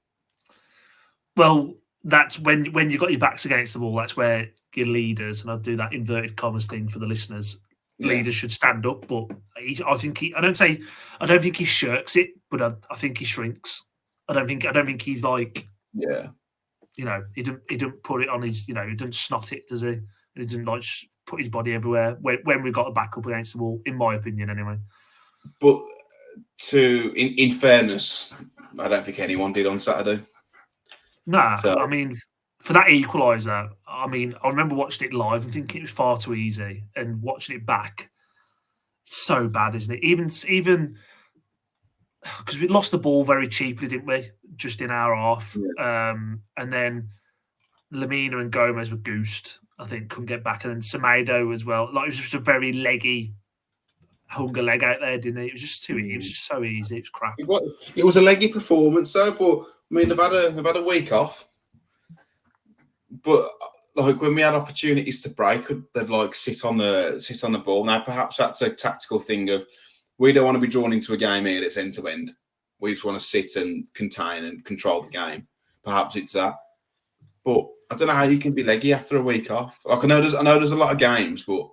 Well, that's when you've got your backs against the wall. That's where your leaders, and I'll do that inverted commas thing for the listeners. Leaders should stand up, but I don't think he shirks it, but I think he shrinks. I don't think he's like, he didn't put it on his, he didn't snot it, does he? He didn't like put his body everywhere when we got a back up against the wall, in my opinion, anyway. But in fairness, I don't think anyone did on Saturday. Nah, so. I mean, for that equaliser, I remember watching it live and thinking it was far too easy, and watching it back, it's so bad, isn't it? Even because we lost the ball very cheaply, didn't we? Just in our half. Yeah. And then Lamina and Gomez were goosed, I think, couldn't get back. And then Semedo as well. Like, it was just a very leggy, hunger leg out there, didn't it? It was just too easy. It was just so easy. It was crap. It was a leggy performance, though. But, they've had a week off. But, like, when we had opportunities to break, they'd, like, sit on the ball. Now, perhaps that's a tactical thing of, we don't want to be drawn into a game here that's end to end. we just want to sit and contain and control the game. Perhaps it's that. But I don't know how you can be leggy after a week off. Like I know there's a lot of games, but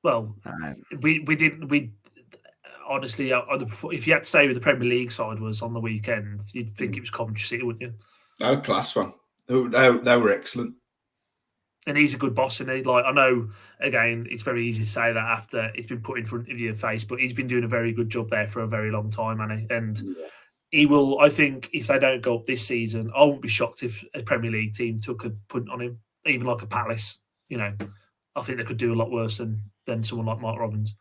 well, we honestly, if you had to say who the Premier League side was on the weekend, you'd think it was Coventry City, wouldn't you? they were class, man. They were excellent. And he's a good boss, and I know, again, it's very easy to say that after it's been put in front of your face, but he's been doing a very good job there for a very long time, hasn't he? And he will, I think, if they don't go up this season, I wouldn't be shocked if a Premier League team took a punt on him, even like a Palace. I think they could do a lot worse than someone like Mark Robbins.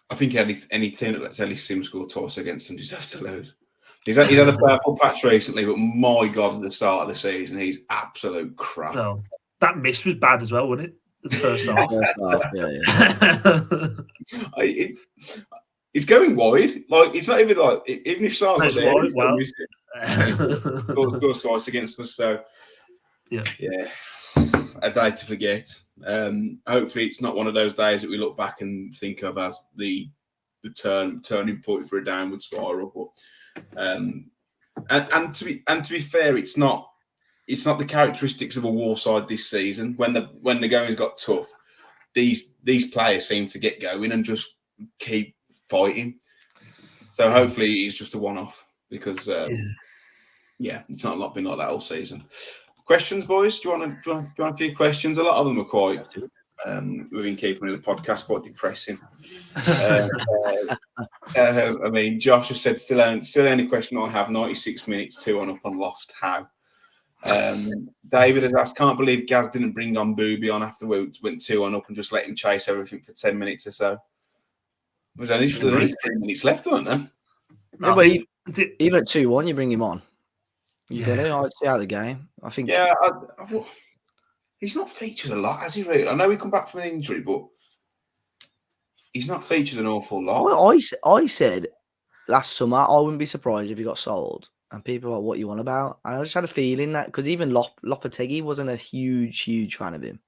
I think any team that lets Ellie Sims score twice against them deserves to lose. He's had a purple patch recently, but my God, at the start of the season, he's absolute crap. Well, that miss was bad as well, wasn't it? The first half. It's going wide. Like it's not even like even if Sar's not there, he's still missing it. Goes twice against us. So yeah, a day to forget. Hopefully, it's not one of those days that we look back and think of as the turning point for a downward spiral. But and to be fair, it's not the characteristics of a war side this season. When the going's got tough, these players seem to get going and just keep fighting. So hopefully he's just a one-off because it's not been like that all season. Questions, boys? Do you want a few questions? A lot of them are quite. We've been keeping the podcast quite depressing. I mean, Josh has said still only question I have 96 minutes 2-1 up on Lost. How? David has asked, can't believe Gaz didn't bring on Booby on after we went 2-1 up and just let him chase everything for 10 minutes or so. There's only 3 minutes left, weren't there? Yeah, but even at 2-1, you bring him on. You get it. I'd see out the game. I think. Yeah, he's not featured a lot, has he? Really? I know he come back from an injury, but he's not featured an awful lot. Well, I said last summer I wouldn't be surprised if he got sold, and people are like, "What you want about?" And I just had a feeling that because even Lopetegui wasn't a huge fan of him.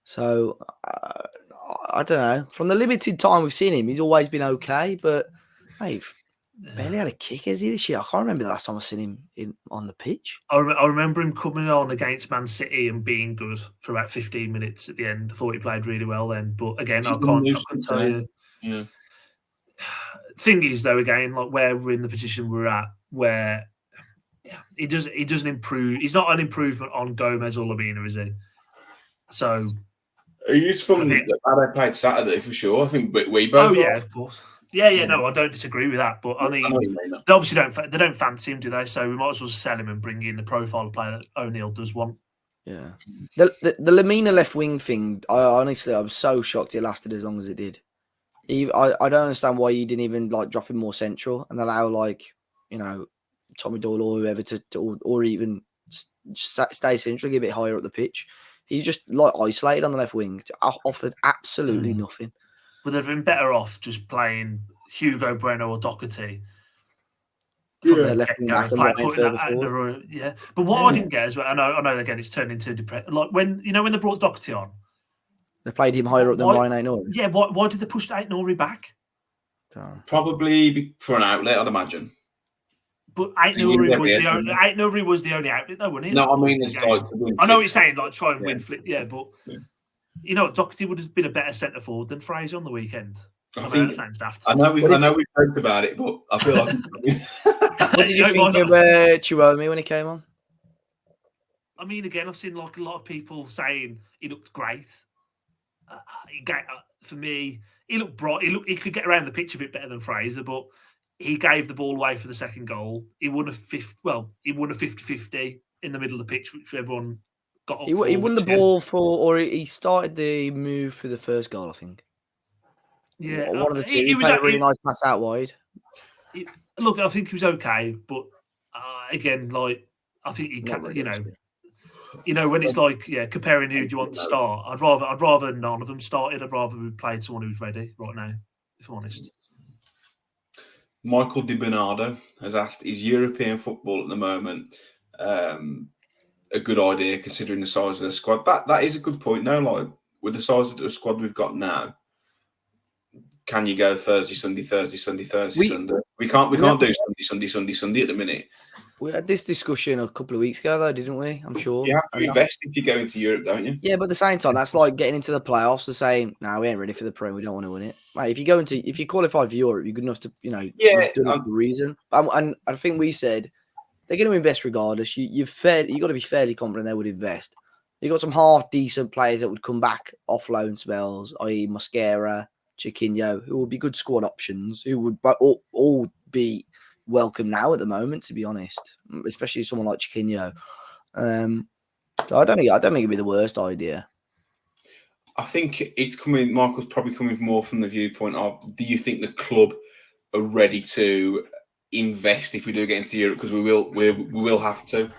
So I don't know. From the limited time we've seen him, he's always been okay, but mate. Barely had a kick, has he, this year? I can't remember the last time I seen him on the pitch. I remember him coming on against Man City and being good for about 15 minutes at the end. I thought he played really well then. But again, I can't tell you. Yeah. Thing is, though, again, like where we're in the position we're at, where he doesn't improve. He's not an improvement on Gomez or Lamina, is he? So he's from how they played Saturday for sure. I think we both. Oh yeah, of course. Yeah, no, I don't disagree with that. But I mean, they obviously don't fancy him, do they? So we might as well sell him and bring in the profile of player that O'Neill does want. Yeah, the Lamina left wing thing. I was so shocked it lasted as long as it did. I don't understand why you didn't even like drop him more central and allow Tommy Doyle or whoever or even stay central, get a bit higher up the pitch. He just isolated on the left wing, offered absolutely nothing. Would have been better off just playing Hugo Bueno or Doherty. Left wing back and But what I didn't get as well, I know again it's turned into depression. Like when they brought Doherty on, they played him higher up than Ryan Aït-Nouri. Yeah, why did they push Aït-Nouri back? Probably for an outlet, I'd imagine. But Aït-Nouri was the only outlet, though, wasn't he? No, I mean it's like I know what you're saying, like try and win flip, but. You know, Doherty would have been a better centre forward than Fraser on the weekend. I know we've talked about it, but I feel like. What did you think of Chiromi when he came on? I mean, again, I've seen like a lot of people saying he looked great. For me, he looked bright. He could get around the pitch a bit better than Fraser, but he gave the ball away for the second goal. He won a 50-50 in the middle of the pitch, which everyone. He won the ball or he started the move for the first goal, I think. Yeah, one of the two. He played a really nice pass out wide. Look, I think he was okay, but again, like I think he can. When it's comparing who do you want to start, I'd rather none of them started. I'd rather we played someone who's ready right now. If I'm honest. Michael Di Bernardo has asked: is European football at the moment? A good idea considering the size of the squad. That is a good point. No, like with the size of the squad we've got now, can you go Thursday, Sunday, Sunday? We can't do Sunday at the minute. We had this discussion a couple of weeks ago, though, didn't we? I'm sure. You have to invest if you go into Europe, don't you? Yeah, but at the same time, that's like getting into the playoffs to say, "No, we ain't ready for the Prem. We don't want to win it." Mate, if you qualify for Europe, you're good enough to, Yeah, you've done it for a reason. And I think we said they're going to invest regardless. You got to be fairly confident they would invest. You got some half decent players that would come back off loan spells, i.e., Mosquera, Chiquinho, who would be good squad options, who would all be welcome now at the moment, to be honest, especially someone like Chiquinho. So I don't think it'd be the worst idea. I think it's coming. Michael's probably coming more from the viewpoint of: do you think the club are ready to invest if we do get into Europe? Because we will have to.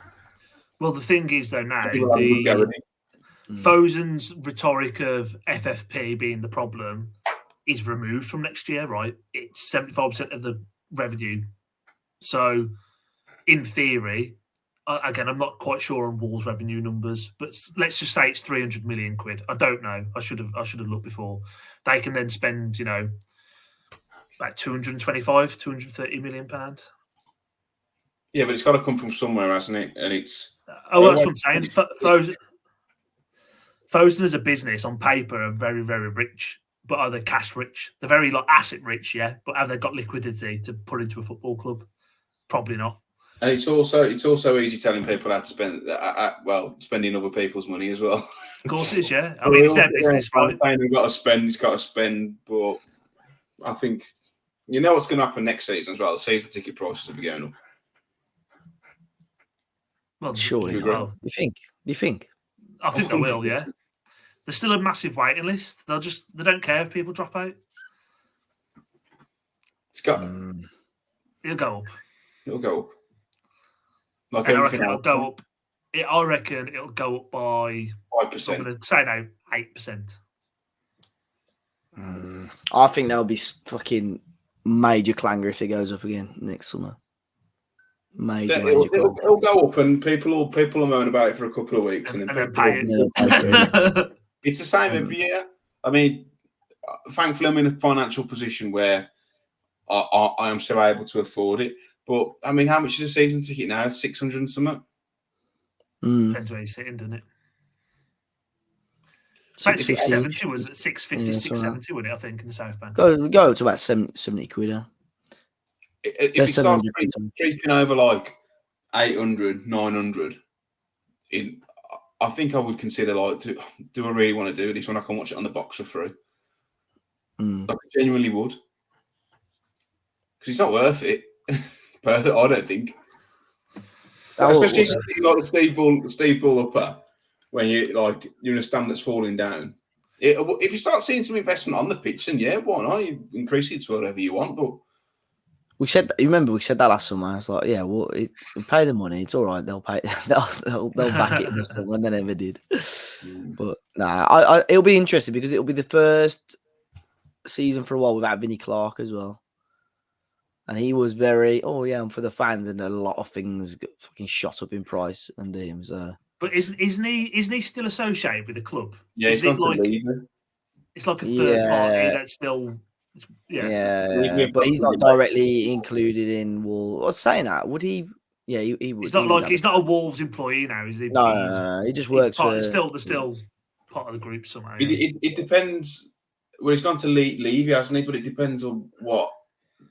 Well, the thing is, though, now Fosun's rhetoric of FFP being the problem is removed from next year, right? It's 75% of the revenue. So, in theory, again, I'm not quite sure on Wolves' revenue numbers, but let's just say it's 300 million quid. I don't know. I should have looked before. They can then spend, about 225, 230 million pound. Yeah, but it's got to come from somewhere, hasn't it? And it's that's what I'm saying. Fosun as a business on paper are very, very rich, but are they cash rich? They're very asset rich, yeah. But have they got liquidity to put into a football club? Probably not. And it's also easy telling people how to spend, spending other people's money as well. Of course it is, yeah. I mean, it's their business, right? It's got to spend, but I think what's going to happen next season as well. The season ticket prices will be going up. Well, surely. You think? I think they will, yeah. There's still a massive waiting list. They don't care if people drop out. It's got. It'll go up. It'll go up. Like I reckon it'll go up. I reckon it'll go up by 5%. I'm going to say now 8%. I think there'll be fucking major clanger if it goes up again next summer. It'll go up, and people will moan about it for a couple of weeks, and then pay it. It's the same every year. I mean, thankfully, I'm in a financial position where I am still able to afford it. But I mean, how much is a season ticket now? 600 and something. Depends where you're sitting, doesn't it? It's about 670, was it? 650, 670, wasn't it? I think in the South Bank. Go up to about 70 quid. If it starts creeping over like 800, 900, I think I would consider do I really want to do this when I can watch it on the box for free? I genuinely would, because it's not worth it. But I don't think, especially like the Steve Bull upper, when you're in a stand that's falling down. If you start seeing some investment on the pitch, then yeah, why not? You increase it to whatever you want, but. We said that last summer. I was like, yeah, well, pay the money. It's all right. They'll pay. They'll back it this summer, and they never did. But it'll be interesting because it'll be the first season for a while without Vinnie Clark as well, and he was very, I'm for the fans, and a lot of things got fucking shot up in price under him. So, but isn't he still associated with the club? Yeah, he's not it's like a third party that's still. Yeah, but he's not directly included in Wolves. What's saying that? Would he? Yeah, he would. He's not a Wolves employee now, is he? No, he just works for. They're still part of the group somehow. It depends. Well, he's gone to Levy, hasn't he? But it depends on what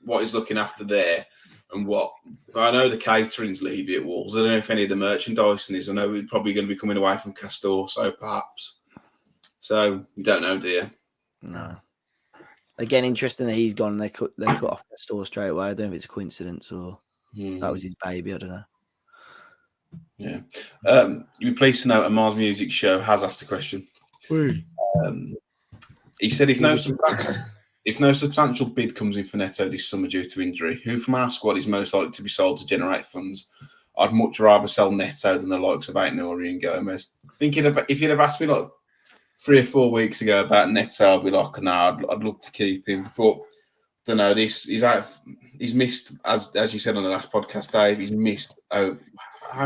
he's looking after there, and what. I know the catering's Levy at Wolves. I don't know if any of the merchandising is. I know we're probably going to be coming away from Castor, so perhaps. So you don't know, do you? No. Again, interesting that he's gone. They cut off the store straight away. I don't know if it's a coincidence or that was his baby. I don't know. Yeah. You'd be pleased to know a Mars Music Show has asked a question. He said, if no substantial bid comes in for Neto this summer due to injury, who from our squad is most likely to be sold to generate funds? I'd much rather sell Neto than the likes of Aït-Nouri and Gomez. I think if you'd have asked me 3 or 4 weeks ago about Neto, I'd be like, no, I'd love to keep him. But I don't know, he's missed, as you said on the last podcast, Dave, he's missed, how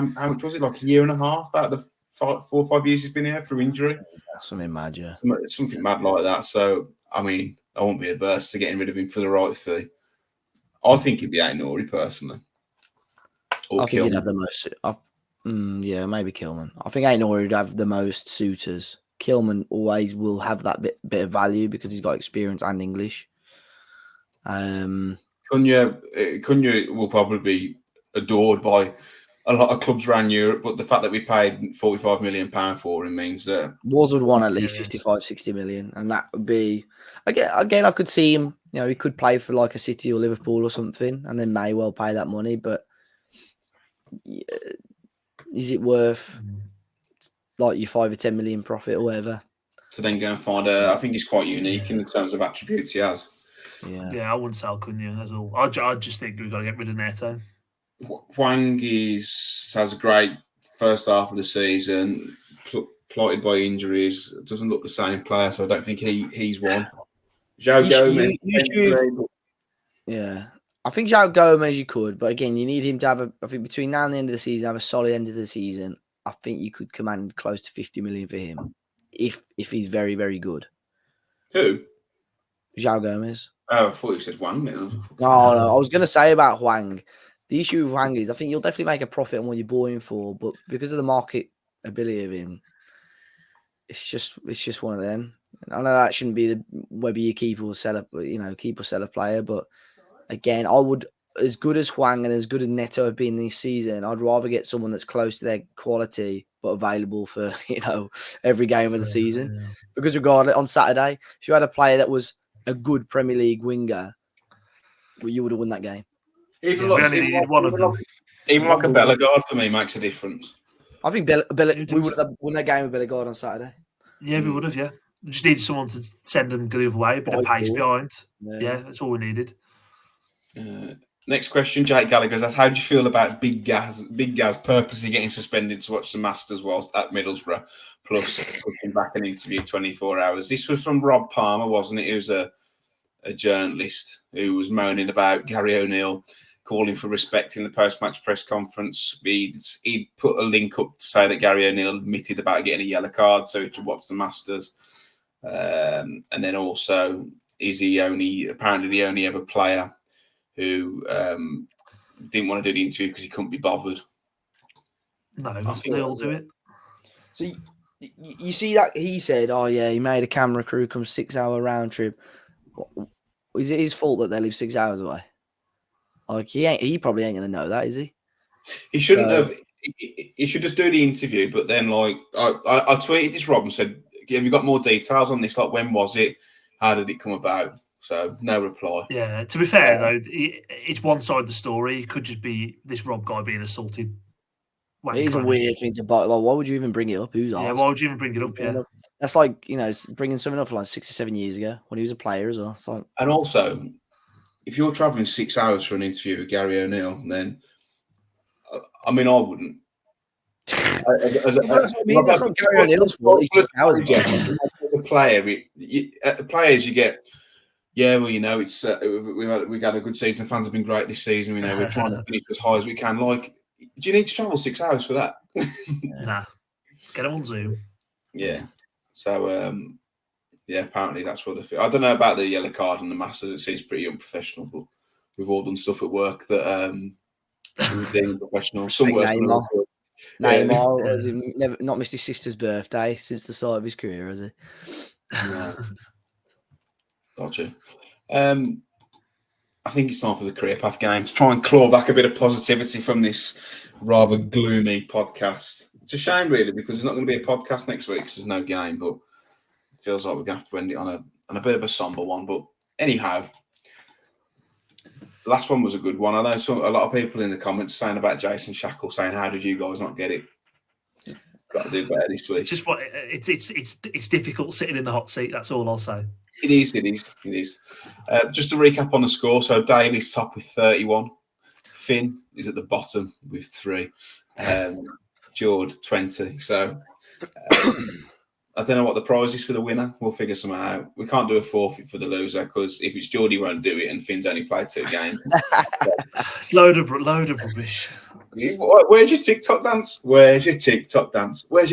much was it, like a year and a half out of the 4 or 5 years he's been here through injury? Something mad, yeah. Something mad like that. So, I mean, I won't be adverse to getting rid of him for the right fee. I think it'd be Aït-Nouri personally. Or I think he'd Kilman. have the most. Yeah, maybe Kilman. I think Aït-Nouri would have the most suitors. Kilman always will have that bit of value because he's got experience and English. Cunha will probably be adored by a lot of clubs around Europe, but the fact that we paid £45 million for him means that Wolves would want at least Yes. 55, 60 million, and that would be again. I could see him. You know, he could play for like a City or Liverpool or something, and then may well pay that money. But is it worth like your 5 or 10 million profit or whatever? to then go and find I think he's quite unique in terms of attributes he has. Yeah, I wouldn't sell Cunha at all. I just think we've got to get rid of Neto. Hwang has a great first half of the season, plotted by injuries. Doesn't look the same player, so I don't think he's one. João Gomez. Yeah, I think João Gomez you could, but again, you need him to have I think between now and the end of the season, have a solid end of the season. I think you could command close to 50 million for him if he's very, very good. Who? João Gomez. Oh, I thought you said Hwang. No, I was going to say about Hwang. The issue with Hwang is I think you'll definitely make a profit on what you bought him for, but because of the market ability of him, it's just one of them. I know that shouldn't be whether you keep or sell a player, but again, I would, as good as Hwang and as good as Neto have been this season, I'd rather get someone that's close to their quality but available for every game of the season. Yeah. Because regardless, on Saturday, if you had a player that was a good Premier League winger, well, you would have won that game. Even we only needed one of them. Even like a Bellegarde for me makes a difference. I think we would have won that game with Bellegarde on Saturday. Yeah, we would have. Yeah, we just needed someone to send them the other way, a bit of pace behind. Yeah, that's all we needed. Next question, Jake Gallagher says, how do you feel about Big Gaz purposely getting suspended to watch the Masters whilst at Middlesbrough, plus pushing back an interview 24 hours? This was from Rob Palmer, wasn't it? He was a journalist who was moaning about Gary O'Neill calling for respect in the post-match press conference. He'd put a link up to say that Gary O'Neill admitted about getting a yellow card so he could watch the Masters. And then also, is he apparently the only ever player who didn't want to do the interview because he couldn't be bothered? No, they all do it. So you see that he said, "Oh yeah, he made a camera crew come 6-hour round trip." Is it his fault that they live 6 hours away? Like he probably ain't gonna know that, is he? He shouldn't have. He should just do the interview. But then, like, I tweeted this, Rob, and said, "Have you got more details on this? Like, when was it? How did it come about?" So no reply. Yeah. To be fair though, it's one side of the story. It could just be this Rob guy being assaulted. It is a weird thing to buy. Like, why would you even bring it up? Who's yeah? asked? Why would you even bring it up? Yeah. That's like bringing something up like 6 or 7 years ago when he was a player as well. Like, and also, if you're traveling 6 hours for an interview with Gary O'Neill, then I mean, I wouldn't. That's what I mean. That's not Gary O'Neill's fault. As a player, players you get. Yeah, well, it's we've had a good season. Fans have been great this season. We're trying to finish as high as we can. Like, do you need to travel 6 hours for that? Nah, get it on Zoom. Yeah. So, apparently that's what I feel. I don't know about the yellow card and the Masters. It seems pretty unprofessional, but we've all done stuff at work that we've been professional. Some worse than others. Neymar has never not missed his sister's birthday since the start of his career, has he? No. Gotcha. I think it's time for the career path game to try and claw back a bit of positivity from this rather gloomy podcast. It's a shame, really, because there's not going to be a podcast next week because there's no game, but it feels like we're going to have to end it on a bit of a somber one. But anyhow, the last one was a good one. I know a lot of people in the comments saying about Jason Shackle, saying, how did you guys not get it? Got to do better this week. It's just it's difficult sitting in the hot seat. That's all I'll say. It is. Just to recap on the score. So Dave is top with 31. Finn is at the bottom with 3. Jord 20. So I don't know what the prize is for the winner. We'll figure something out. We can't do a forfeit for the loser because if it's Jord, he won't do it, and Finn's only played 2 games. load of rubbish. Where's your TikTok dance? Where's your TikTok dance? Well,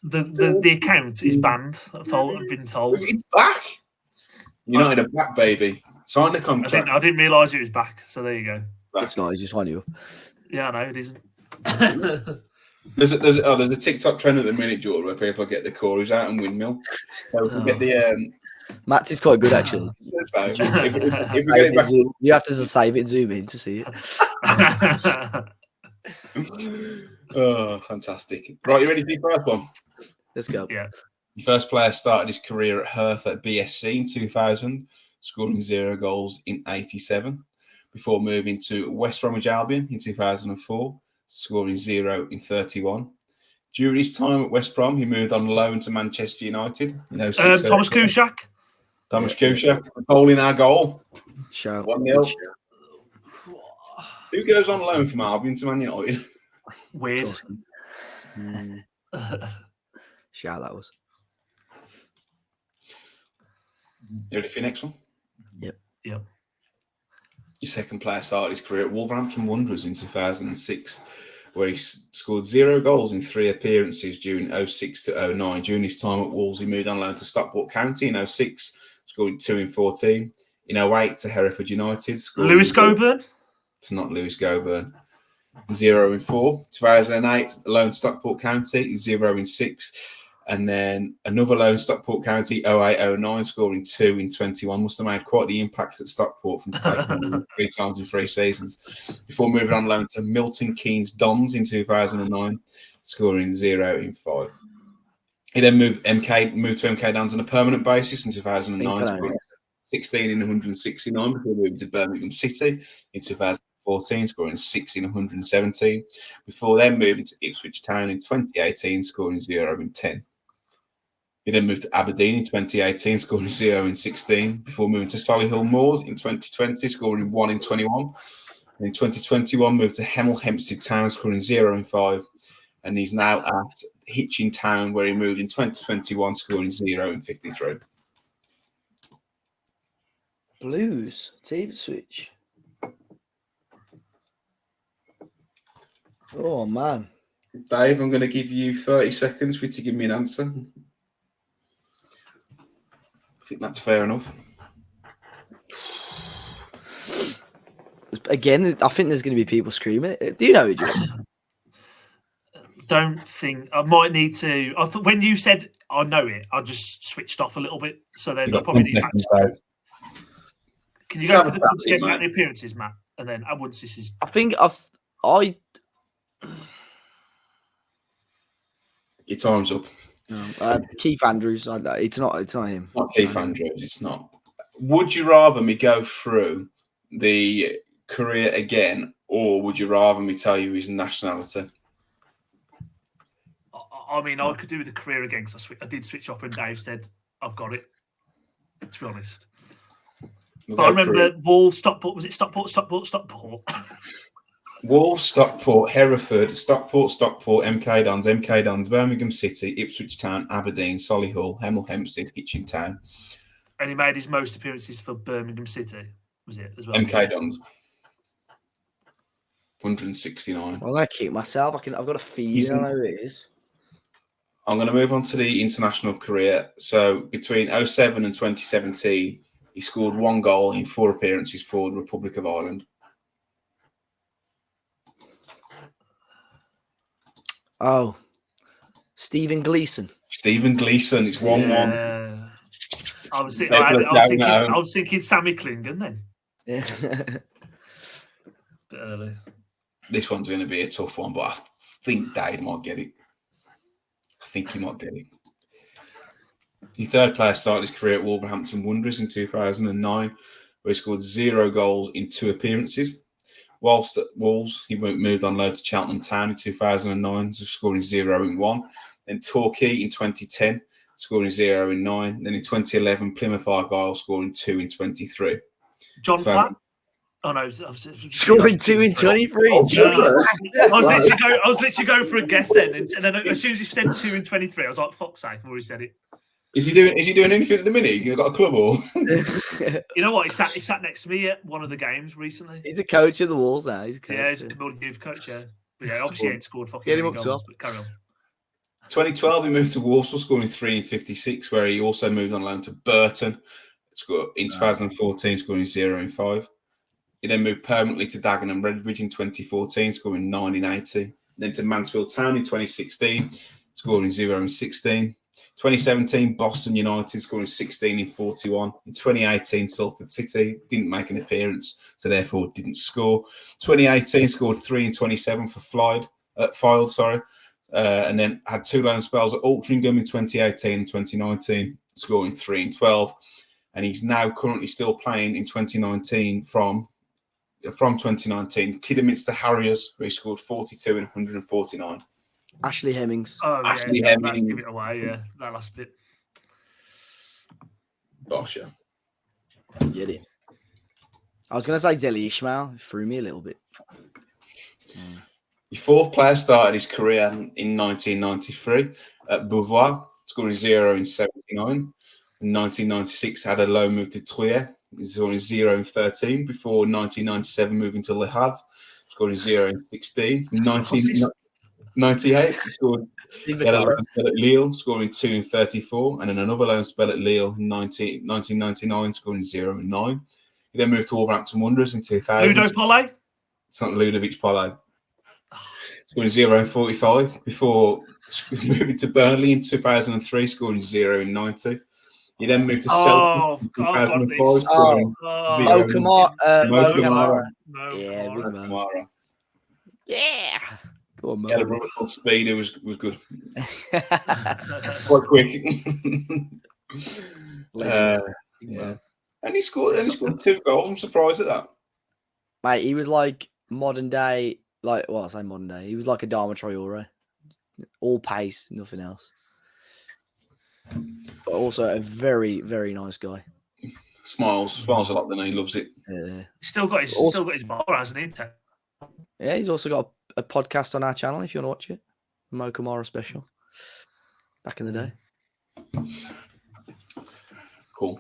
the account is banned. I've been told. It's back. United are back, baby. Sign the contract. I didn't realise it was back. So there you go. Back. It's not. It's just one of you. Yeah, I know it isn't. There's a TikTok trend at the minute, Jord, where people get the Corys out and windmill. So if we get the Matt's is quite good actually. if we get it back, You have to just save it and zoom in to see it. oh, fantastic! Right, you ready for your first one? Let's go. Yeah. Your first player started his career at Hertha at BSC in 2000, scoring 0 goals in 87, before moving to West Bromwich Albion in 2004, scoring 0 in 31. During his time at West Brom, he moved on loan to Manchester United. Thomas Kuszczak. Thomas Kuszczak, goal in our goal. Shout. 1-0. Who goes on loan from Albion to Man United? Weird. Shout that was. You ready for your next one? Yep. Yep. Your second player started his career at Wolverhampton Wanderers in 2006, where he scored 0 goals in 3 appearances during 06 to 09. During his time at Wolves, he moved on loan to Stockport County in 06, scoring 2 in 14. In 08 to Hereford United. Lewis Goburn? It's not Lewis Goburn. 0 in 4. 2008, loan to Stockport County, 0 in 6. And then another loan Stockport County, 08-09, scoring 2 in 21. Must have made quite the impact at Stockport from taking 3 times in 3 seasons. Before moving on loan to Milton Keynes Dons in 2009, scoring 0 in 5. He then moved to MK Dons on a permanent basis in 2009, scoring 16 in 169 before moving to Birmingham City in 2014, scoring 6 in 117. Before then moving to Ipswich Town in 2018, scoring 0 in 10. He then moved to Aberdeen in 2018, scoring 0 in 16, before moving to Solihull Moors in 2020, scoring 1 in 21. And in 2021, moved to Hemel Hempstead Town, scoring 0 in 5. And he's now at Hitchin Town, where he moved in 2021, scoring 0 in 53. Blues. Team switch. Oh, man. Dave, I'm going to give you 30 seconds for you to give me an answer. I think that's fair enough. Again, I think there's going to be people screaming. Do you know who Jord? Don't think I might need to. When you said I know it, I just switched off a little bit. So then I probably need to. Can you go for the clubs getting out the appearances, Matt? And then once this is. I think Your time's up. Keith Andrews. It's not him. It's not Keith Andrews. It's not. Would you rather me go through the career again, or would you rather me tell you his nationality? I mean, I could do the career again because I did switch off when Dave said I've got it. To be honest, but I remember Wolves, Stockport. Was it Stockport? Wolves, Stockport, Hereford, Stockport, MK Dons, Birmingham City, Ipswich Town, Aberdeen, Solihull, Hemel Hempstead, Hitchin Town. And he made his most appearances for Birmingham City, was it, as well? MK Dons. 169. I'm going to keep myself. I've got a feeling I know who it is. I'm going to move on to the international career. So between 07 and 2017, he scored 1 goal in 4 appearances for the Republic of Ireland. Oh, Stephen Gleeson. Stephen Gleeson. It's 1-1. Yeah. I was thinking Sammy Clingan then. Yeah. Bit early. This one's going to be a tough one, but I think Dave might get it. I think he might get it. The third player started his career at Wolverhampton Wanderers in 2009, where he scored 0 goals in 2 appearances. Whilst at Wolves, he moved on loan to Cheltenham Town in 2009, so scoring 0 in 1. Then Torquay in 2010, scoring 0 in 9. Then in 2011, Plymouth Argyle scoring 2 in 23. John Flatt? Oh no, scoring 2 in 23. I was literally going for a guess then, and then as soon as you said 2 in 23, I was like, "Fuck's sake!" I've already said it. Is he doing anything at the minute? You got a club or? You know what? He sat next to me at one of the games recently. He's a coach of the Wolves now. He's a Molineux youth coach. Yeah, but yeah. Obviously, he ain't scored fucking Get him goals. up But carry on. 2012, he moved to Walsall, scoring 3 in 56, where he also moved on loan to Burton In 2014, scoring 0 in 5. He then moved permanently to Dagenham Redbridge in 2014, scoring 9 in 80. Then to Mansfield Town in 2016, scoring 0 in 16. 2017, Boston United, scoring 16 in 41. In 2018, Salford City didn't make an appearance, so therefore didn't score. 2018, scored 3 in 27 for Fylde, and then had 2 loan spells at Altrincham in 2018 and 2019, scoring 3 in 12. And he's now currently still playing in 2019 from 2019, Kidderminster Harriers, where he scored 42 and 149. Ashley Hemmings. Oh, Ashley yeah, Hemmings. let's give it away, yeah, that last bit. Bosh, yeah. Get it. I was going to say Zelly Ishmael. Threw me a little bit. The 4th player started his career in 1993 at Beauvoir, scoring 0 in 79. In 1996, had a loan move to Troyes, scoring 0 in 13, before 1997 moving to Le Havre, scoring 0 in 16. In 1998, he had a loan spell at Lille, scoring 2 in 34, and then another loan spell at Lille in 1999, scoring 0 in 9. He then moved to Wolverhampton Wanderers in 2000. Ludo Polle? It's not Ludovic Polle. Scoring 0 in 45, before moving to Burnley in 2003, scoring 0 in 90. He then moved to Celtic in 2005, scoring 0 in Mo Kamara. Yeah, big man. Kamara. Yeah. Go on, He had a Mo. brother called Speed who was good. Quite quick. Yeah. And he scored 2 goals. I'm surprised at that. Mate, he was like modern day, I say modern day. He was like a Dharma Traore. All pace, nothing else. But also a very, very nice guy. Smiles a lot, then he loves it. Yeah. He's still got his bar, hasn't he? Yeah, he's also got a podcast on our channel if you want to watch it. Mo Kamara special. Back in the day. Cool.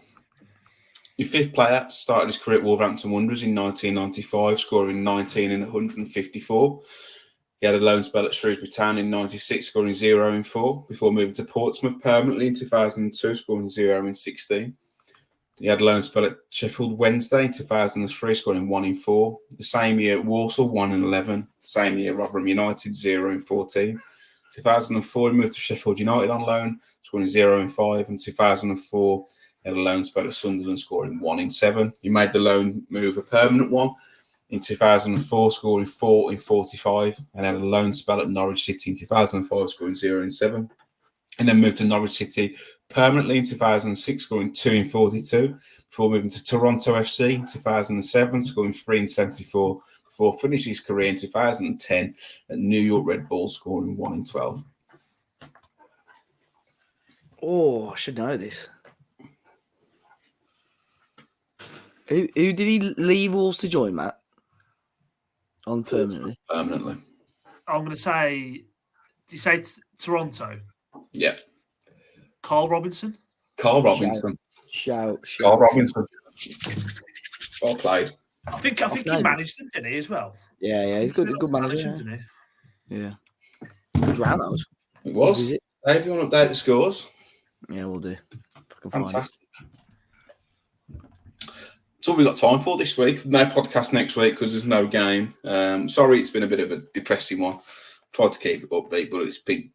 Your 5th player started his career at Wolverhampton Wanderers in 1995, scoring 19 in 154. He had a loan spell at Shrewsbury Town in 96, scoring 0 in 4, before moving to Portsmouth permanently in 2002, scoring 0 in 16. He had a loan spell at Sheffield Wednesday in 2003, scoring 1 in 4. The same year at Walsall, 1 in 11. Same year at Rotherham United, 0 in 14. 2004, he moved to Sheffield United on loan, scoring 0 in 5. And 2004, he had a loan spell at Sunderland, scoring 1 in 7. He made the loan move a permanent one in 2004, scoring 4 in 45. And had a loan spell at Norwich City in 2005, scoring 0 in 7. And then moved to Norwich City permanently in 2006, scoring 2 in 42, before moving to Toronto FC in 2007, scoring 3 in 74, before finishing his career in 2010 at New York Red Bulls, scoring 1 in 12. Oh, I should know this. Who did he leave Wolves to join, Matt? On permanently? Permanently. I'm going to say, do you say Toronto? Yeah. Carl Robinson? Carl Robinson. Shout. Carl Robinson. Well played. I think he managed them, didn't he, as well? Yeah, he's good manager. Didn't he? Yeah. Good round, that was. It was. Dave, you want to update the scores? Yeah, we'll do. Fantastic. That's all we've got time for this week. No podcast next week because there's no game. Sorry, it's been a bit of a depressing one. Tried to keep it upbeat, but it's been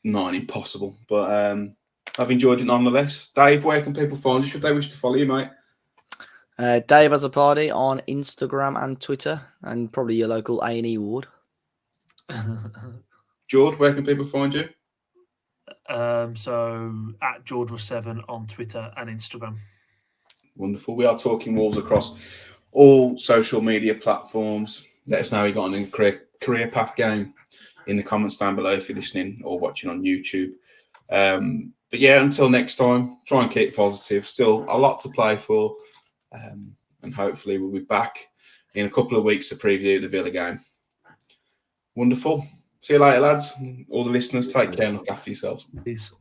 impossible. But I've enjoyed it nonetheless. Dave, where can people find you? Should they wish to follow you, mate? Dave has a party on Instagram and Twitter, and probably your local A&E ward. Jord, where can people find you? So at Jord7 on Twitter and Instagram. Wonderful. We are talking Wolves across all social media platforms. Let us know how you got on in career path game in the comments down below if you're listening or watching on YouTube. But yeah, until next time, try and keep positive. Still a lot to play for. And hopefully we'll be back in a couple of weeks to preview the Villa game. Wonderful. See you later, lads. All the listeners, take care and look after yourselves. Peace.